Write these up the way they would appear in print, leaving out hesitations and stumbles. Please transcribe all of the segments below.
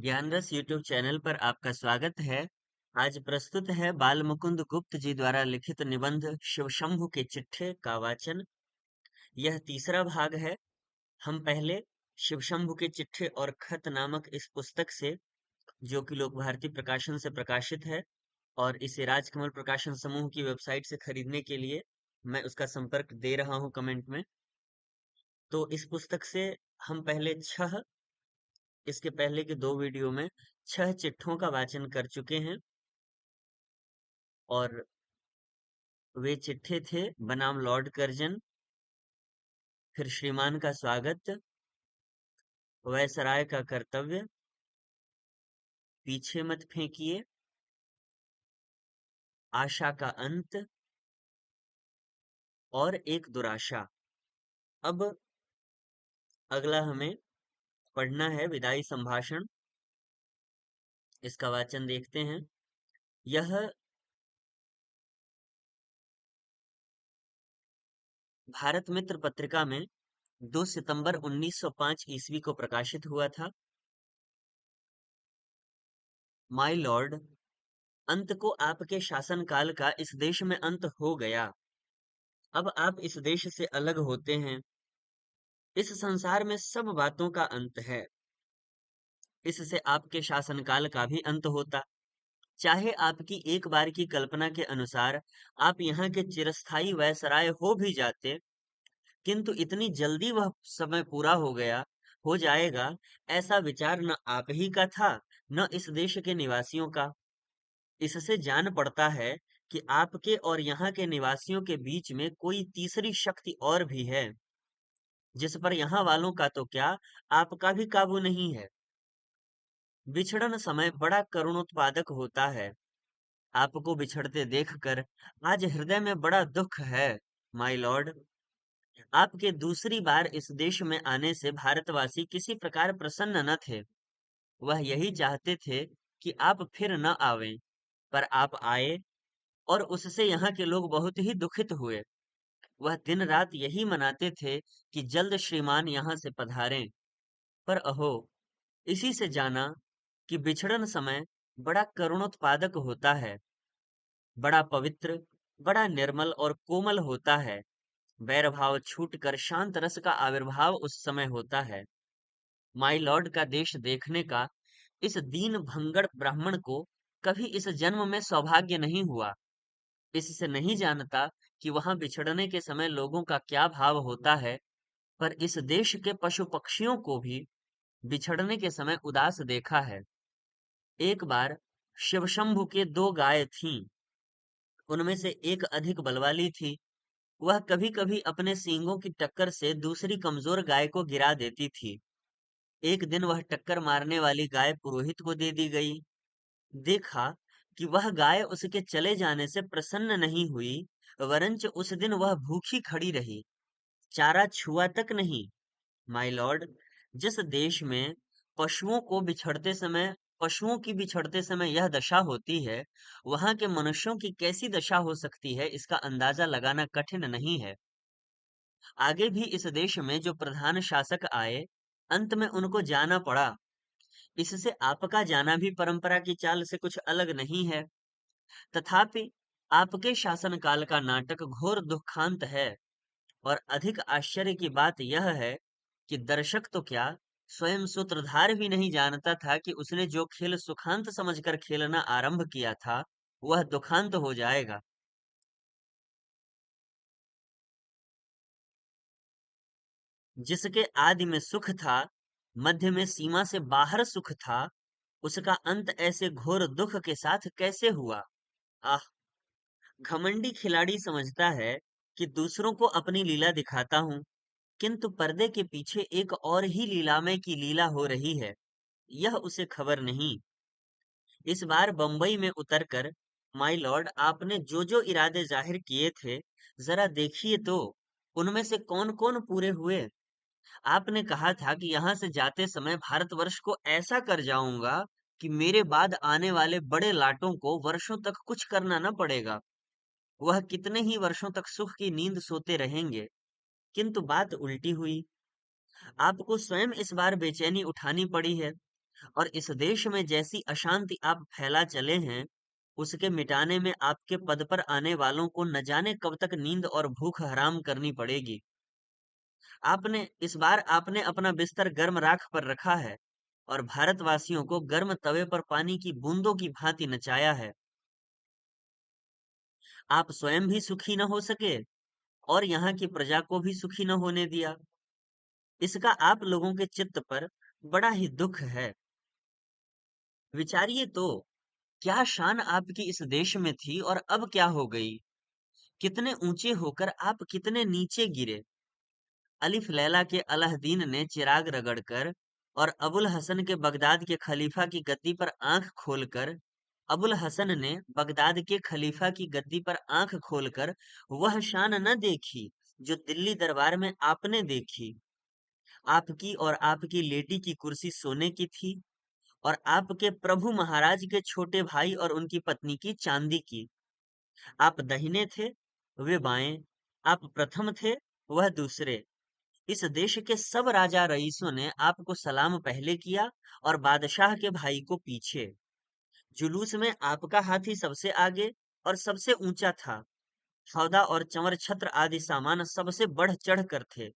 ज्ञानरस YouTube channel पर आपका स्वागत है। आज प्रस्तुत है बाल मुकुंद गुप्त जी द्वारा लिखित निबंध शिवशंभु के चिट्ठे का वाचन। यह तीसरा भाग है। हम पहले शिवशंभु के चिट्ठे और खत नामक इस पुस्तक से, जो कि लोक भारती प्रकाशन से प्रकाशित है और इसे राजकमल प्रकाशन समूह की वेबसाइट से खरीदने के लिए मैं उसका संपर्क दे रहा हूँ कमेंट में। तो इस पुस्तक से हम पहले इसके पहले के दो वीडियो में 6 चिट्ठों का वाचन कर चुके हैं और वे चिट्ठे थे बनाम लॉर्ड कर्जन, फिर श्रीमान का स्वागत, वायसराय का कर्तव्य, पीछे मत फेंकिए, आशा का अंत और एक दुराशा। अब अगला हमें पढ़ना है विदाई संभाषण। इसका वाचन देखते हैं। यह भारत मित्र पत्रिका में 2 सितंबर 1905 ईस्वी को प्रकाशित हुआ था। माय लॉर्ड, अंत को आपके शासनकाल का इस देश में अंत हो गया। अब आप इस देश से अलग होते हैं। इस संसार में सब बातों का अंत है। इससे आपके शासनकाल का भी अंत होता। चाहे आपकी एक बार की कल्पना के अनुसार आप यहाँ के चिरस्थायी वायसराय हो भी जाते, किंतु इतनी जल्दी वह समय पूरा हो जाएगा, ऐसा विचार न आप ही का था, न इस देश के निवासियों का। इससे जान पड़ता है कि आपके और यहाँ के निवासियों के बीच में कोई तीसरी शक्ति और भी है, जिस पर यहाँ वालों का तो क्या, आपका भी काबू नहीं है। बिछड़न समय बड़ा करुणोत्पादक होता है। आपको बिछड़ते देखकर आज हृदय में बड़ा दुख है। माय लॉर्ड, आपके दूसरी बार इस देश में आने से भारतवासी किसी प्रकार प्रसन्न न थे। वह यही चाहते थे कि आप फिर न आवें, पर आप आए और उससे यहाँ के लोग बहुत ही दुखित हुए। वह दिन रात यही मनाते थे कि जल्द श्रीमान यहाँ से पधारें। पर अहो, इसी से जाना कि बिछड़न समय बड़ा करुणोत्पादक होता है, बड़ा पवित्र, बड़ा निर्मल और कोमल होता है। वैर भाव छूटकर शांत रस का आविर्भाव उस समय होता है। माय लॉर्ड का देश देखने का इस दीन भंगड़ ब्राह्मण को कभी इस जन्म में सौभाग्य नहीं हुआ। इससे नहीं जानता कि वहां बिछड़ने के समय लोगों का क्या भाव होता है, पर इस देश के पशु पक्षियों को भी बिछड़ने के समय उदास देखा है। एक बार शिवशंभु के 2 गाय थीं। उनमें से एक अधिक बलवाली थी। वह कभी-कभी अपने सींगों की टक्कर से दूसरी कमजोर गाय को गिरा देती थी। एक दिन वह टक्कर मारने वाली गाय पुरोहित को दे दी गई। देखा कि वह गाय उसके चले जाने से प्रसन्न नहीं हुई, वरंच उस दिन वह भूखी खड़ी रही, चारा छुआ तक नहीं। माय लॉर्ड, जिस देश में पशुओं को बिछड़ते समय पशुओं की बिछड़ते समय यह दशा होती है, वहां के मनुष्यों की कैसी दशा हो सकती है, इसका अंदाजा लगाना कठिन नहीं है। आगे भी इस देश में जो प्रधान शासक आए, अंत में उनको जाना पड़ा। इससे आपका जाना भी परंपरा की चाल से कुछ अलग नहीं है। तथापि आपके शासनकाल का नाटक घोर दुखांत है। और अधिक आश्चर्य की बात यह है कि दर्शक तो क्या, स्वयं सूत्रधार भी नहीं जानता था कि उसने जो खेल सुखांत समझकर खेलना आरंभ किया था, वह दुखांत हो जाएगा। जिसके आदि में सुख था, मध्य में सीमा से बाहर सुख था, उसका अंत ऐसे घोर दुख के साथ कैसे हुआ? आह! घमंडी खिलाड़ी समझता है कि दूसरों को अपनी लीला दिखाता हूँ, किंतु पर्दे के पीछे एक और ही लीलामय की लीला हो रही है, यह उसे खबर नहीं। इस बार बंबई में उतरकर माय लॉर्ड, आपने जो जो इरादे जाहिर किए थे, जरा देखिए तो, उनमें से कौन कौन पूरे हुए? आपने कहा था कि यहाँ से जाते समय भारतवर्ष को ऐसा कर जाऊंगा कि मेरे बाद आने वाले बड़े लाटों को वर्षों तक कुछ करना न पड़ेगा। वह कितने ही वर्षों तक सुख की नींद सोते रहेंगे। किंतु बात उल्टी हुई। आपको स्वयं इस बार बेचैनी उठानी पड़ी है। और इस देश में जैसी अशांति आप फैला चले हैं, उसके मिटाने में आपके पद पर आने वालों को न जाने कब तक नींद और भूख हराम करनी पड़ेगी। इस बार आपने अपना बिस्तर गर्म राख पर रखा है और भारतवासियों को गर्म तवे पर पानी की बूंदों की भांति नचाया है। आप स्वयं भी सुखी न हो सके और यहाँ की प्रजा को भी सुखी न होने दिया। इसका आप लोगों के चित्त पर बड़ा ही दुख है। विचारिए तो, क्या शान आपकी इस देश में थी और अब क्या हो गई? कितने ऊंचे होकर आप कितने नीचे गिरे। अलिफ लैला के अलाउद्दीन ने चिराग रगड़कर और अबुल हसन के बगदाद के खलीफा की गद्दी पर आंख खोलकर अबुल हसन ने बगदाद के खलीफा की गद्दी पर आंख खोलकर वह शान न देखी जो दिल्ली दरबार में आपने देखी। आपकी और आपकी लेडी की कुर्सी सोने की थी और आपके प्रभु महाराज के छोटे भाई और उनकी पत्नी की चांदी की। आप दाहिने थे, वे बाएं। आप प्रथम थे, वह दूसरे। इस देश के सब राजा रईसों ने आपको सलाम पहले किया और बादशाह के भाई को पीछे। जुलूस में आपका हाथी सबसे आगे और सबसे ऊंचा था। हौदा और चंवर छत्र आदि सामान सबसे बढ़ चढ़ कर थे।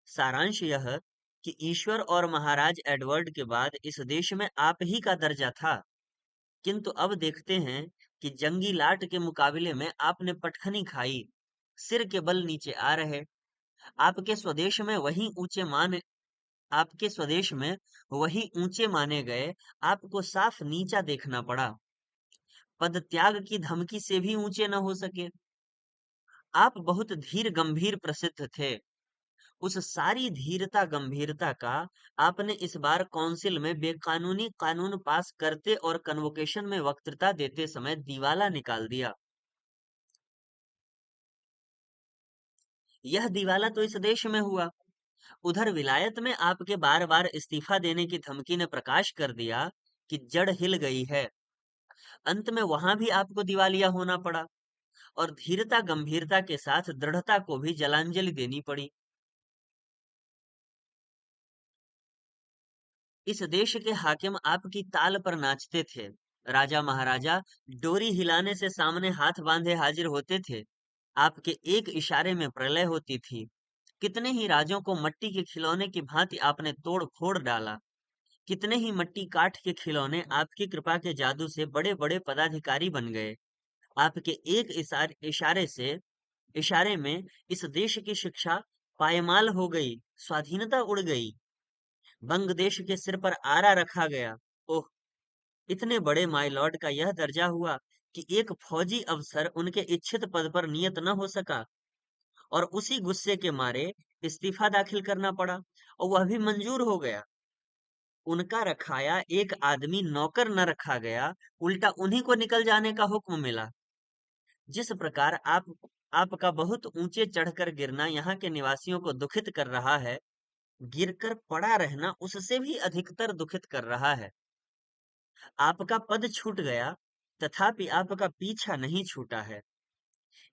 सारांश यह कि ईश्वर और महाराज एडवर्ड के बाद इस देश में आप ही का दर्जा था। किंतु अब देखते हैं कि जंगी लाट के मुकाबले में आपने पटखनी खाई, सिर के बल नीचे आ रहे। आपके स्वदेश में वही ऊंचे मान आपके स्वदेश में वही ऊंचे माने गए, आपको साफ नीचा देखना पड़ा। पद त्याग की धमकी से भी ऊंचे न हो सके। आप बहुत धीर गंभीर प्रसिद्ध थे। उस सारी धीरता गंभीरता का आपने इस बार काउंसिल में बेकानूनी कानून पास करते और कन्वोकेशन में वक्तृता देते समय दिवाला निकाल दिया। यह दिवाला तो इस देश में हुआ। उधर विलायत में आपके बार बार इस्तीफा देने की धमकी ने प्रकाश कर दिया कि जड़ हिल गई है। अंत में वहां भी आपको दिवालिया होना पड़ा और धीरता गंभीरता के साथ दृढ़ता को भी जलांजलि देनी पड़ी। इस देश के हाकिम आपकी ताल पर नाचते थे। राजा महाराजा डोरी हिलाने से सामने हाथ बांधे हाजिर होते थे। आपके एक इशारे में प्रलय होती थी। कितने ही राजों को मट्टी के खिलौने की भांति आपने तोड़ फोड़ डाला। कितने ही मट्टी काठ के खिलौने आपकी कृपा के जादू से बड़े बड़े पदाधिकारी बन गए। आपके एक इशारे में इस देश की शिक्षा पायमाल हो गई, स्वाधीनता उड़ गई, बंग देश के सिर पर आरा रखा गया। ओह, इतने बड़े माय लॉर्ड का यह दर्जा हुआ कि एक फौजी अफसर उनके इच्छित पद पर नियत न हो सका और उसी गुस्से के मारे इस्तीफा दाखिल करना पड़ा और वह भी मंजूर हो गया। उनका रखाया एक आदमी नौकर न रखा गया, उल्टा उन्हीं को निकल जाने का हुक्म मिला। जिस प्रकार आपका बहुत ऊंचे चढ़कर गिरना यहाँ के निवासियों को दुखित कर रहा है, गिरकर पड़ा रहना उससे भी अधिकतर दुखित कर रहा है। आपका पद छूट गया, तथापि आपका पीछा नहीं छूटा है।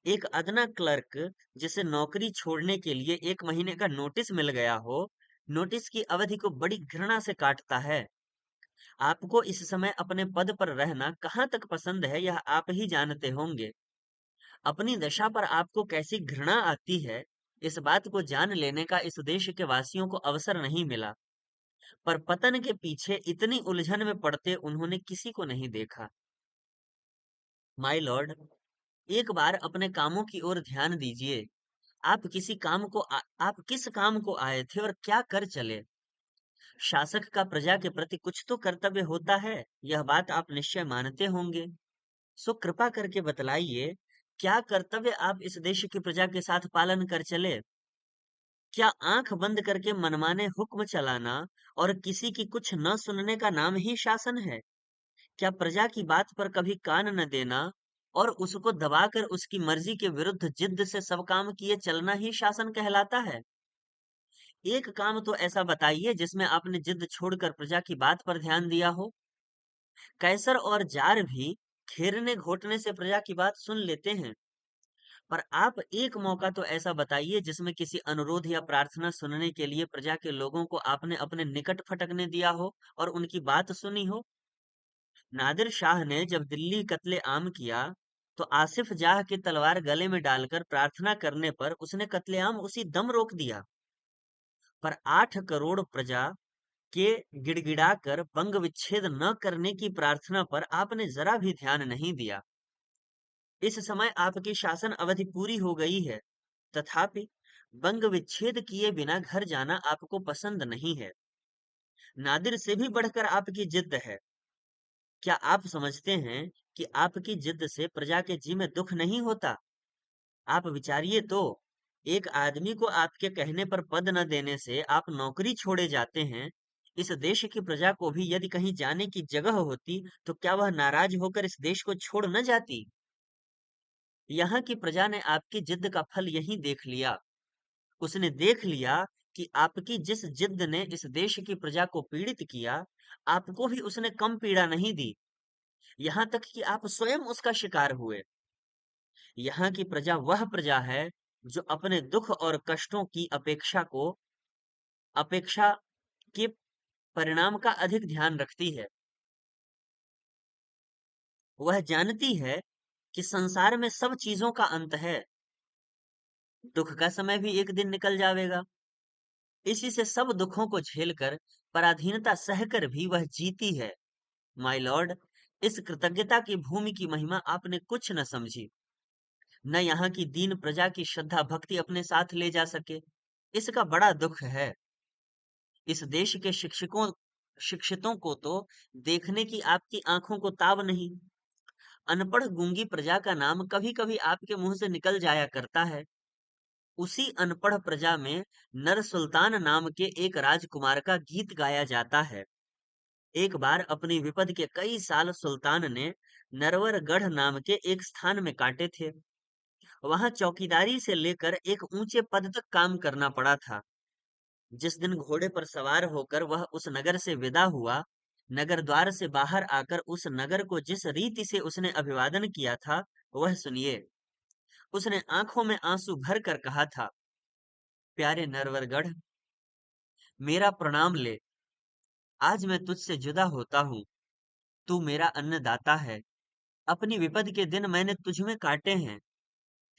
एक अदना क्लर्क जिसे नौकरी छोड़ने के लिए 1 महीने का नोटिस मिल गया हो, नोटिस की अवधि को बड़ी घृणा से काटता है। आपको इस समय अपने पद पर रहना कहाँ तक पसंद है, यह आप ही जानते होंगे। अपनी दशा पर आपको कैसी घृणा आती है, इस बात को जान लेने का इस देश के वासियों को अवसर नहीं मिला। पर पतन के पीछे इतनी उलझन में पड़ते उन्होंने किसी को नहीं देखा। माय लॉर्ड, एक बार अपने कामों की ओर ध्यान दीजिए। आप किस काम को आए थे और क्या कर चले? शासक का प्रजा के प्रति कुछ तो कर्तव्य होता है, यह बात आप निश्चय मानते होंगे। सो कृपा करके बतलाइए, क्या कर्तव्य आप इस देश की प्रजा के साथ पालन कर चले? क्या आंख बंद करके मनमाने हुक्म चलाना और किसी की कुछ न सुनने का नाम ही शासन है? क्या प्रजा की बात पर कभी कान न देना और उसको दबाकर उसकी मर्जी के विरुद्ध जिद्द से सब काम किए चलना ही शासन कहलाता है? एक काम तो ऐसा बताइए जिसमें आपने जिद छोड़कर प्रजा की बात पर ध्यान दिया हो। कैसर और जार भी खेरने घोटने से प्रजा की बात सुन लेते हैं। पर आप एक मौका तो ऐसा बताइए जिसमें किसी अनुरोध या प्रार्थना सुनने के लिए प्रजा के लोगों को आपने अपने निकट फटकने दिया हो और उनकी बात सुनी हो। नादिर शाह ने जब दिल्ली कत्ले आम किया तो आसिफ जाह की तलवार गले में डालकर प्रार्थना करने पर उसने कत्लेआम उसी दम रोक दिया। पर 8 करोड़ प्रजा के गिड़गिड़ाकर बंग विच्छेद न करने की प्रार्थना पर आपने जरा भी ध्यान नहीं दिया। इस समय आपकी शासन अवधि पूरी हो गई है, तथापि बंग विच्छेद किए बिना घर जाना आपको पसंद नहीं है। नादिर से भी बढ़कर आपकी जिद है। क्या आप समझते हैं कि आपकी जिद से प्रजा के जी में दुख नहीं होता? आप विचारिए तो, एक आदमी को आपके कहने पर पद न देने से आप नौकरी छोड़े जाते हैं। इस देश की प्रजा को भी यदि कहीं जाने की जगह होती तो क्या वह नाराज होकर इस देश को छोड़ न जाती? यहाँ की प्रजा ने आपकी जिद का फल यहीं देख लिया। उसने देख लिया कि आपकी जिस जिद ने इस देश की प्रजा को पीड़ित किया, आपको भी उसने कम पीड़ा नहीं दी। यहाँ तक कि आप स्वयं उसका शिकार हुए। यहाँ की प्रजा वह प्रजा है जो अपने दुख और कष्टों की अपेक्षा के परिणाम का अधिक ध्यान रखती है। वह जानती है कि संसार में सब चीजों का अंत है। दुख का समय भी एक दिन निकल जाएगा। इसी से सब दुखों को झेलकर, पराधीनता सहकर भी वह जीती है। माय लॉर्ड, इस कृतज्ञता की भूमि की महिमा आपने कुछ न समझी। न यहाँ की दीन प्रजा की श्रद्धा भक्ति अपने साथ ले जा सके। इसका बड़ा दुख है। इस देश के शिक्षितों को तो देखने की आपकी आंखों को ताब नहीं। अनपढ़ गूंगी प्रजा का नाम कभी कभी आपके मुंह से निकल जाया करता है। उसी अनपढ़ प्रजा में नर सुल्तान नाम के एक राजकुमार का गीत गाया जाता है। एक बार अपनी विपद के कई साल सुल्तान ने नरवरगढ़ नाम के एक स्थान में काटे थे। वहां चौकीदारी से लेकर एक ऊंचे पद तक काम करना पड़ा था। जिस दिन घोड़े पर सवार होकर वह उस नगर से विदा हुआ, नगर द्वार से बाहर आकर उस नगर को जिस रीति से उसने अभिवादन किया था, वह सुनिए। उसने आंखों में आंसू भर कर कहा था, प्यारे नरवरगढ़, मेरा प्रणाम ले। आज मैं तुझसे जुदा होता हूँ। तू मेरा अन्नदाता है। अपनी विपद के दिन मैंने तुझ में काटे हैं।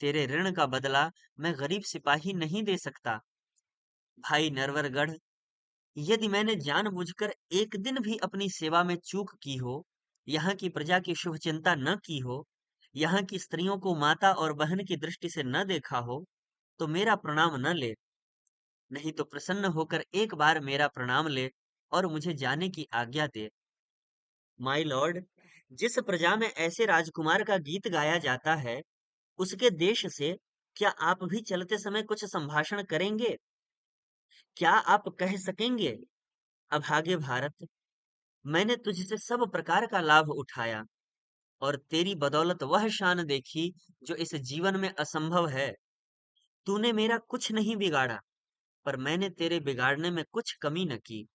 तेरे ऋण का बदला मैं गरीब सिपाही नहीं दे सकता। भाई नरवरगढ़, यदि मैंने जानबूझकर एक दिन भी अपनी सेवा में चूक की हो, यहाँ की प्रजा की शुभ चिंता न की हो, यहाँ की स्त्रियों को माता और बहन की दृष्टि से न देखा हो, तो मेरा प्रणाम न ले। नहीं तो प्रसन्न होकर एक बार मेरा प्रणाम ले और मुझे जाने की आज्ञा दे। माय लॉर्ड, जिस प्रजा में ऐसे राजकुमार का गीत गाया जाता है, उसके देश से क्या आप भी चलते समय कुछ संभाषण करेंगे? क्या आप कह सकेंगे, अभागे भारत, मैंने तुझसे सब प्रकार का लाभ उठाया और तेरी बदौलत वह शान देखी जो इस जीवन में असंभव है। तूने मेरा कुछ नहीं बिगाड़ा, पर मैंने तेरे बिगाड़ने में कुछ कमी न की।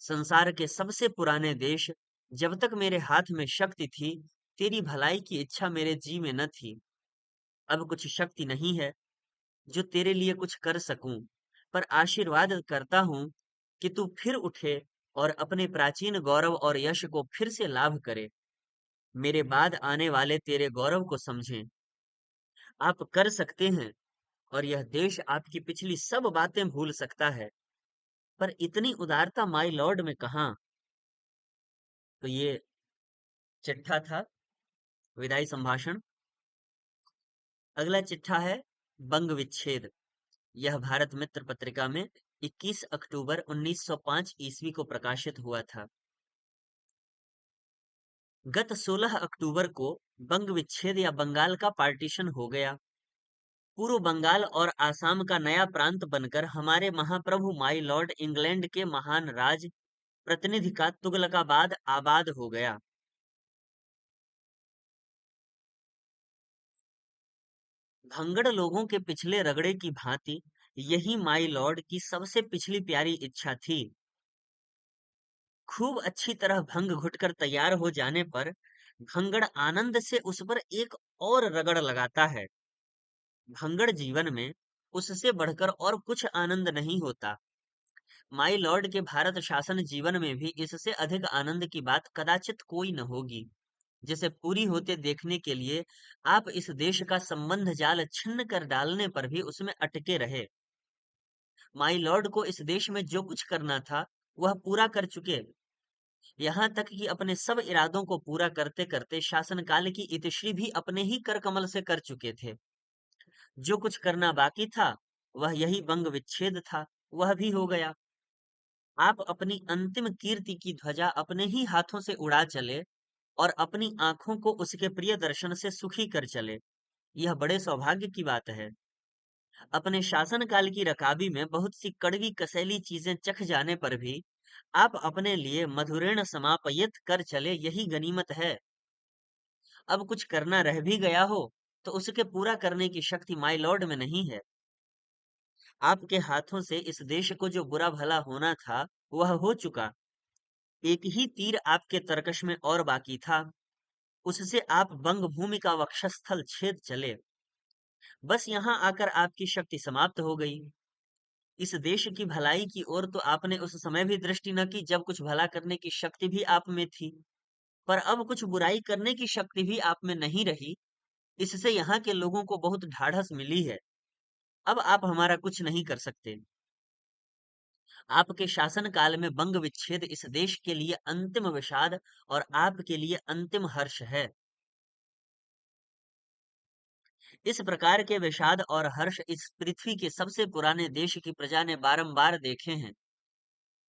संसार के सबसे पुराने देश, जब तक मेरे हाथ में शक्ति थी, तेरी भलाई की इच्छा मेरे जी में न थी। अब कुछ शक्ति नहीं है जो तेरे लिए कुछ कर सकूं, पर आशीर्वाद करता हूं कि तू फिर उठे और अपने प्राचीन गौरव और यश को फिर से लाभ करे। मेरे बाद आने वाले तेरे गौरव को समझें। आप कर सकते हैं और यह देश आपकी पिछली सब बातें भूल सकता है। पर इतनी उदारता माय लॉर्ड में कहाँ? तो ये चिट्ठा था, विदाई संभाषण। अगला चिट्ठा है बंग विच्छेद। यह भारत मित्र पत्रिका में 21 अक्टूबर 1905 ईस्वी को प्रकाशित हुआ था। गत 16 अक्टूबर को बंग विच्छेद या बंगाल का पार्टीशन हो गया। पूर्व बंगाल और आसाम का नया प्रांत बनकर हमारे महाप्रभु माई लॉर्ड इंग्लैंड के महान राज प्रतिनिधि का तुगलकाबाद आबाद हो गया। भंगड़ लोगों के पिछले रगड़े की भांति यही माई लॉर्ड की सबसे पिछली प्यारी इच्छा थी। खूब अच्छी तरह भंग घुटकर तैयार हो जाने पर भंगड़ आनंद से उस पर एक और रगड़ लगाता है। भंगड़ जीवन में उससे बढ़कर और कुछ आनंद नहीं होता। माई लॉर्ड के भारत शासन जीवन में भी इससे अधिक आनंद की बात कदाचित कोई न होगी, जिसे पूरी होते देखने के लिए आप इस देश का संबंध जाल छिन्न कर डालने पर भी उसमें अटके रहे। माई लॉर्ड को इस देश में जो कुछ करना था वह पूरा कर चुके, यहाँ तक कि अपने सब इरादों को पूरा करते करते शासनकाल की इतिश्री भी अपने ही कर कमल से कर चुके थे। जो कुछ करना बाकी था वह यही बंग विच्छेद था, वह भी हो गया। आप अपनी अंतिम कीर्ति की ध्वजा अपने ही हाथों से उड़ा चले और अपनी आंखों को उसके प्रिय दर्शन से सुखी कर चले। यह बड़े सौभाग्य की बात है। अपने शासनकाल की रकाबी में बहुत सी कड़वी कसैली चीजें चख जाने पर भी आप अपने लिए मधुरेण समापयित कर चले, यही गनीमत है। अब कुछ करना रह भी गया हो तो उसके पूरा करने की शक्ति माय लॉर्ड में नहीं है। आपके हाथों से इस देश को जो बुरा भला होना था वह हो चुका। एक ही तीर आपके तरकश में और बाकी था, उससे आप बंग भूमि का वक्षस्थल छेद चले। बस यहाँ आकर आपकी शक्ति समाप्त हो गई। इस देश की भलाई की ओर तो आपने उस समय भी दृष्टि न की जब कुछ भला करने की शक्ति भी आप में थी, पर अब कुछ बुराई करने की शक्ति भी आप में नहीं रही। इससे यहाँ के लोगों को बहुत ढाढ़स मिली है। अब आप हमारा कुछ नहीं कर सकते। आपके शासन काल में बंग विच्छेद इस देश के लिए अंतिम विषाद और आपके लिए अंतिम हर्ष है। इस प्रकार के विषाद और हर्ष इस पृथ्वी के सबसे पुराने देश की प्रजा ने बारंबार देखे हैं।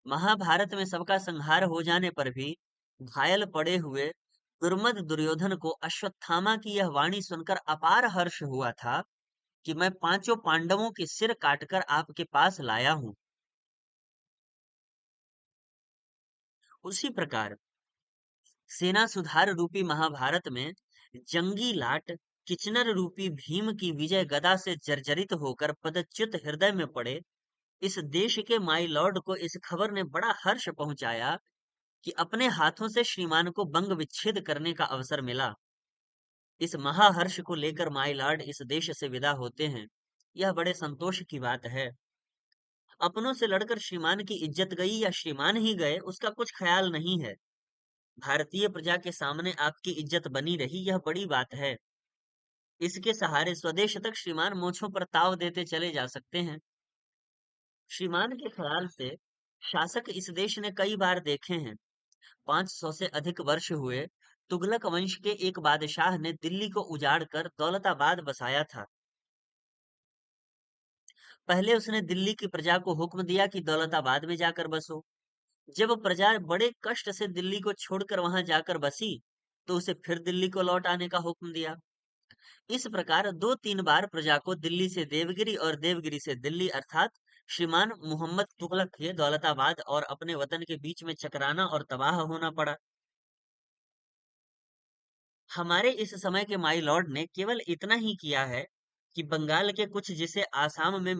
महाभारत में सबका संहार हो जाने पर भी घायल पड़े हुए दुर्मद दुर्योधन को अश्वत्थामा की यह वाणी सुनकर अपार हर्ष हुआ था कि मैं पांचों पांडवों के सिर काटकर आपके पास लाया हूं। उसी प्रकार सेना सुधार रूपी महाभारत में जंगी लाट किचनर रूपी भीम की विजय गदा से जर्जरित होकर पदच्युत हृदय में पड़े इस देश के माई लॉर्ड को इस खबर ने बड़ा हर्ष पहुंचाया कि अपने हाथों से श्रीमान को बंग विच्छेद करने का अवसर मिला। इस महाहर्ष को लेकर माई लॉर्ड इस देश से विदा होते हैं। यह बड़े संतोष की बात है। अपनों से लड़कर श्रीमान की इज्जत गई या श्रीमान ही गए उसका कुछ ख्याल नहीं है। भारतीय प्रजा के सामने आपकी इज्जत बनी रही, यह बड़ी बात है। इसके सहारे स्वदेश तक श्रीमान मोछों पर ताव देते चले जा सकते हैं। श्रीमान के ख्याल से शासक इस देश ने कई बार देखे हैं। 500 से अधिक वर्ष हुए तुगलक वंश के एक बादशाह ने दिल्ली को उजाड़ कर दौलताबाद बसाया था। पहले उसने दिल्ली की प्रजा को हुक्म दिया कि दौलताबाद में जाकर बसो। जब प्रजा बड़े कष्ट से दिल्ली को छोड़कर वहां जाकर बसी तो उसे फिर दिल्ली को लौट आने का हुक्म दिया। इस प्रकार दो तीन बार प्रजा को दिल्ली से देवगिरी और देवगिरी से दिल्ली अर्थात श्रीमान मोहम्मद तुगलक के दौलताबाद और अपने वतन के बीच में चकराना और तबाह होना पड़ा। हमारे इस समय के माई लॉर्ड ने केवल इतना ही किया है कि बंगाल के कुछ जिले आसाम में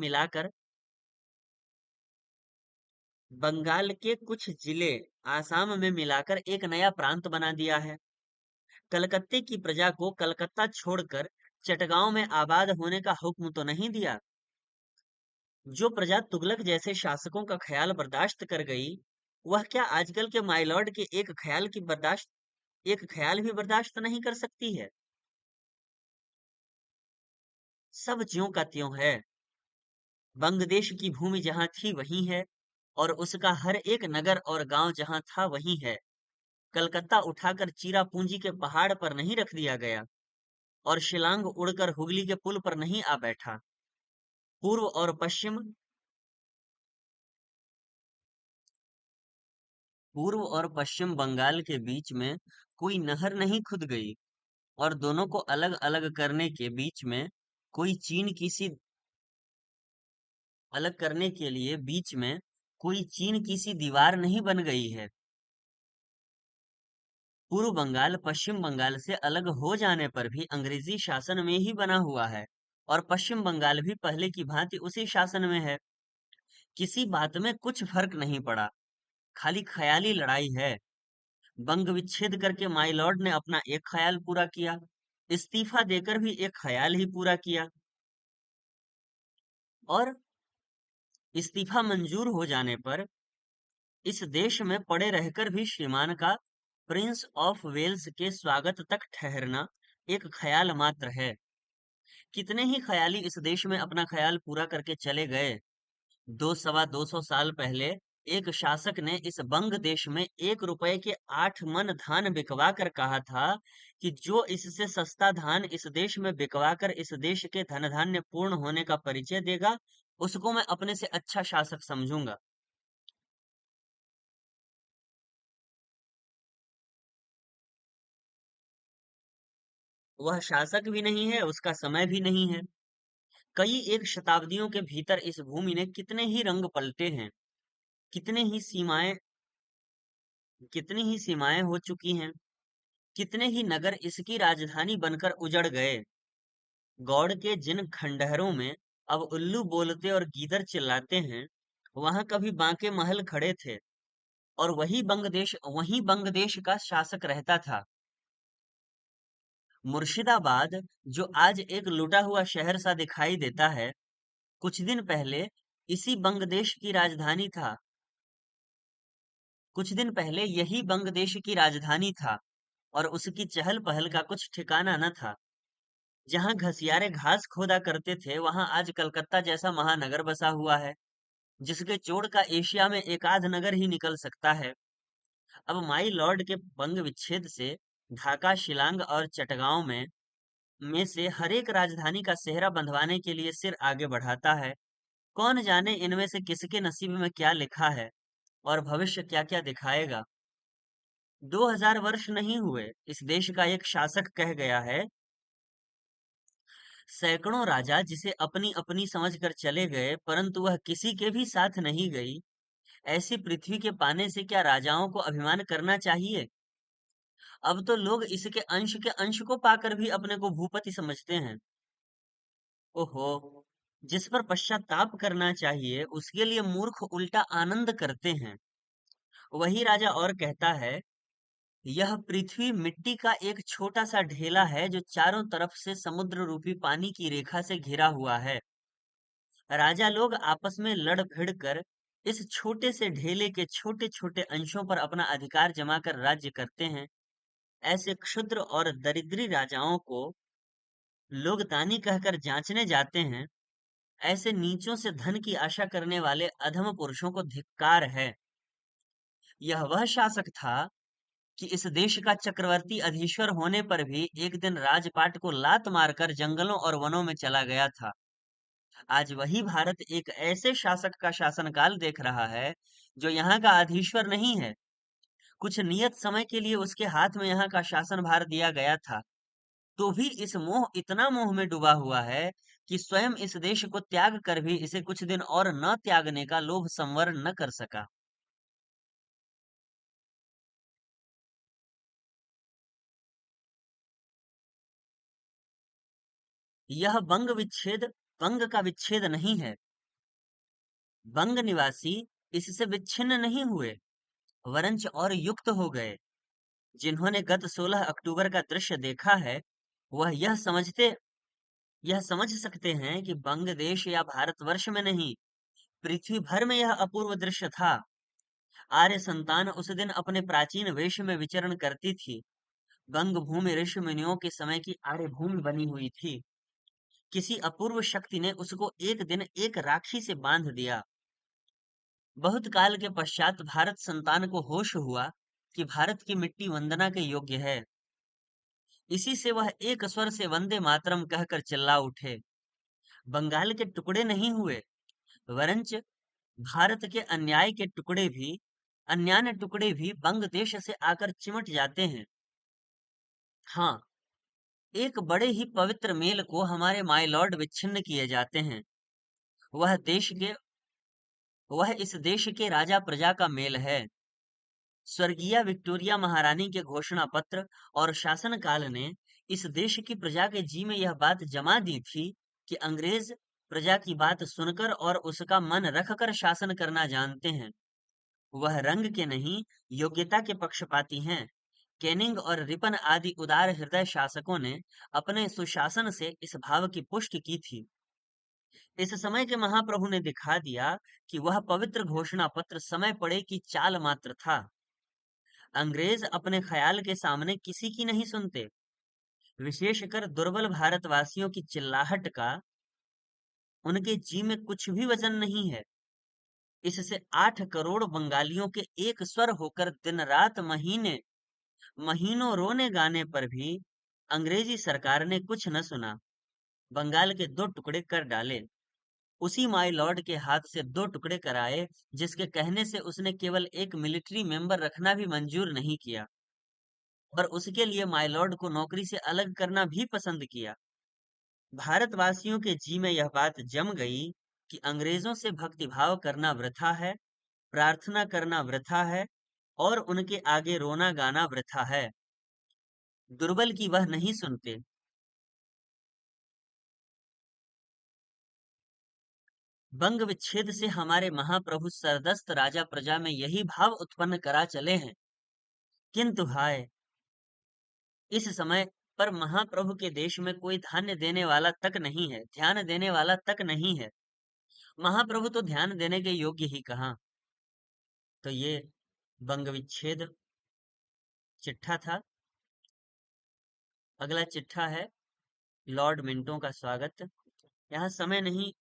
मिलाकर एक नया प्रांत बना दिया है। कलकत्ते की प्रजा को कलकत्ता छोड़कर चटगांव में आबाद होने का हुक्म तो नहीं दिया। जो प्रजा तुगलक जैसे शासकों का ख्याल बर्दाश्त कर गई, वह क्या आजकल के माइलॉर्ड के एक ख्याल भी बर्दाश्त नहीं कर सकती है। सब ज्यों का त्यों है। बंगदेश की भूमि जहां थी वहीं है और उसका हर एक नगर और गांव जहां था वहीं है। कलकत्ता उठाकर चीरा पूंजी के पहाड़ पर नहीं रख दिया गया और शिलांग उड़कर हुगली के पुल पर नहीं आ बैठा। पूर्व और पश्चिम पूर्व और पश्चिम बंगाल के बीच में कोई नहर नहीं खुद गई और दोनों को अलग अलग करने के बीच में कोई चीन की सी अलग करने के लिए बीच में कोई चीन की सी दीवार नहीं बन गई है। पूर्व बंगाल पश्चिम बंगाल से अलग हो जाने पर भी अंग्रेजी शासन में ही बना हुआ है और पश्चिम बंगाल भी पहले की भांति उसी शासन में है। किसी बात में कुछ फर्क नहीं पड़ा, खाली ख्याली लड़ाई है। बंग विच्छेद करके माई लॉर्ड ने अपना एक ख्याल पूरा किया, इस्तीफा देकर भी एक ख्याल ही पूरा किया। और इस्तीफा मंजूर हो जाने पर इस देश में पड़े रहकर भी श्रीमान का प्रिंस ऑफ वेल्स के स्वागत तक ठहरना एक ख्याल मात्र है। कितने ही ख्याली इस देश में अपना ख्याल पूरा करके चले गए। दो सवा 200 साल पहले एक शासक ने इस बंग देश में 1 रुपए के 8 मन धान बिकवा कर कहा था कि जो इससे सस्ता धान इस देश में बिकवा कर इस देश के धन धान्य पूर्ण होने का परिचय देगा, उसको मैं अपने से अच्छा शासक समझूंगा। वह शासक भी नहीं है, उसका समय भी नहीं है। कई एक शताब्दियों के भीतर इस भूमि ने कितने ही रंग पलटे हैं, कितने ही सीमाएं कितनी ही सीमाएं हो चुकी हैं, कितने ही नगर इसकी राजधानी बनकर उजड़ गए। गौड़ के जिन खंडहरों में अब उल्लू बोलते और गीदड़ चिल्लाते हैं, वहां कभी बांके महल खड़े थे और वही बंगदेश का शासक रहता था। मुर्शिदाबाद, जो आज एक लूटा हुआ शहर सा दिखाई देता है, कुछ दिन पहले इसी बंगदेश की राजधानी था। कुछ दिन पहले यही बंगदेश की राजधानी था और उसकी चहल पहल का कुछ ठिकाना न था। जहां घसियारे घास खोदा करते थे, वहां आज कलकत्ता जैसा महानगर बसा हुआ है, जिसके जोड़ का एशिया में एकाध नगर ही निकल सकता है। अब माई लॉर्ड के बंग विच्छेद से ढाका, शिलांग और चटगांव में से हर एक राजधानी का सेहरा बंधवाने के लिए सिर आगे बढ़ाता है। कौन जाने इनमें से किसके नसीब में क्या लिखा है और भविष्य क्या क्या दिखाएगा। 2000 वर्ष नहीं हुए, इस देश का एक शासक कह गया है, सैकड़ों राजा जिसे अपनी अपनी समझ कर चले गए, परंतु वह किसी के भी साथ नहीं गई। ऐसी पृथ्वी के पाने से क्या राजाओं को अभिमान करना चाहिए? अब तो लोग इसके अंश को पाकर भी अपने को भूपति समझते हैं। ओहो, जिस पर पश्चाताप करना चाहिए उसके लिए मूर्ख उल्टा आनंद करते हैं। वही राजा और कहता है, यह पृथ्वी मिट्टी का एक छोटा सा ढेला है जो चारों तरफ से समुद्र रूपी पानी की रेखा से घिरा हुआ है। राजा लोग आपस में लड़ भिड़ कर इस छोटे से ढेले के छोटे छोटे अंशों पर अपना अधिकार जमा कर राज्य करते हैं। ऐसे क्षुद्र और दरिद्री राजाओं को लोग दानी कहकर जांचने जाते हैं। ऐसे नीचों से धन की आशा करने वाले अधम पुरुषों को धिक्कार है। यह वह शासक था कि इस देश का चक्रवर्ती अधीश्वर होने पर भी एक दिन राजपाट को लात मारकर जंगलों और वनों में चला गया था। आज वही भारत एक ऐसे शासक का शासनकाल देख रहा है जो यहाँ का अधीश्वर नहीं है। कुछ नियत समय के लिए उसके हाथ में यहाँ का शासन भार दिया गया था, तो भी इतना मोह में डूबा हुआ है कि स्वयं इस देश को त्याग कर भी इसे कुछ दिन और न त्यागने का लोभ संवर न कर सका। यह बंग का विच्छेद नहीं है। बंग निवासी इससे विच्छिन्न नहीं हुए, वरंच और युक्त हो गए। जिन्होंने गत 16 अक्टूबर का दृश्य देखा है, वह यह समझ सकते हैं कि बंगदेश या भारतवर्ष में नहीं, पृथ्वी भर में यह अपूर्व दृश्य था। आर्य संतान उस दिन अपने प्राचीन वेश में विचरण करती थी। बंग भूमि ऋषि मुनियों के समय की आर्य भूमि बनी हुई थी। किसी अपूर्व शक्ति ने उसको एक दिन एक राखी से बांध दिया। बहुत काल के पश्चात भारत संतान को होश हुआ कि भारत की मिट्टी वंदना के योग्य है। इसी से वह एक स्वर से वंदे मातरम कहकर चिल्ला उठे। बंगाल के टुकड़े नहीं हुए, वरंच भारत के अन्यान्य टुकड़े भी बंग देश से आकर चिमट जाते हैं। हाँ, एक बड़े ही पवित्र मेल को हमारे माय लॉर्ड विच्छिन्न किए जाते हैं। वह देश के वह इस देश के राजा प्रजा का मेल है। स्वर्गीय विक्टोरिया महारानी के घोषणा पत्र और शासन काल ने इस देश की प्रजा के जी में यह बात जमा दी थी कि अंग्रेज प्रजा की बात सुनकर और उसका मन रखकर शासन करना जानते हैं। वह रंग के नहीं, योग्यता के पक्षपाती हैं। कैनिंग और रिपन आदि उदार हृदय शासकों ने अपने सुशासन से इस भाव की पुष्टि की थी। इस समय के महाप्रभु ने दिखा दिया कि वह पवित्र घोषणा पत्र समय पड़े की चाल मात्र था। अंग्रेज अपने ख्याल के सामने किसी की नहीं सुनते, विशेषकर दुर्बल भारतवासियों की चिल्लाहट का उनके जी में कुछ भी वजन नहीं है। इससे 8 करोड़ बंगालियों के एक स्वर होकर दिन रात महीनों रोने गाने पर भी अंग्रेजी सरकार ने कुछ न सुना। बंगाल के 2 टुकड़े कर डाले, उसी माय लॉर्ड के हाथ से 2 टुकड़े कराए, जिसके कहने से उसने केवल एक मिलिट्री मेंबर रखना भी मंजूर नहीं किया और उसके लिए माय लॉर्ड को नौकरी से अलग करना भी पसंद किया। भारतवासियों के जी में यह बात जम गई कि अंग्रेजों से भक्तिभाव करना वृथा है, प्रार्थना करना वृथा है और उनके आगे रोना गाना वृथा है। दुर्बल की वह नहीं सुनते। बंग विच्छेद से हमारे महाप्रभु सरदस्त राजा प्रजा में यही भाव उत्पन्न करा चले हैं। किंतु हाय, इस समय पर महाप्रभु के देश में कोई धान्य देने वाला तक नहीं है, ध्यान देने वाला तक नहीं है। महाप्रभु तो ध्यान देने के योग्य ही कहाँ। तो ये बंग विच्छेद चिट्ठा था। अगला चिट्ठा है लॉर्ड मिंटो का स्वागत। यहाँ समय नहीं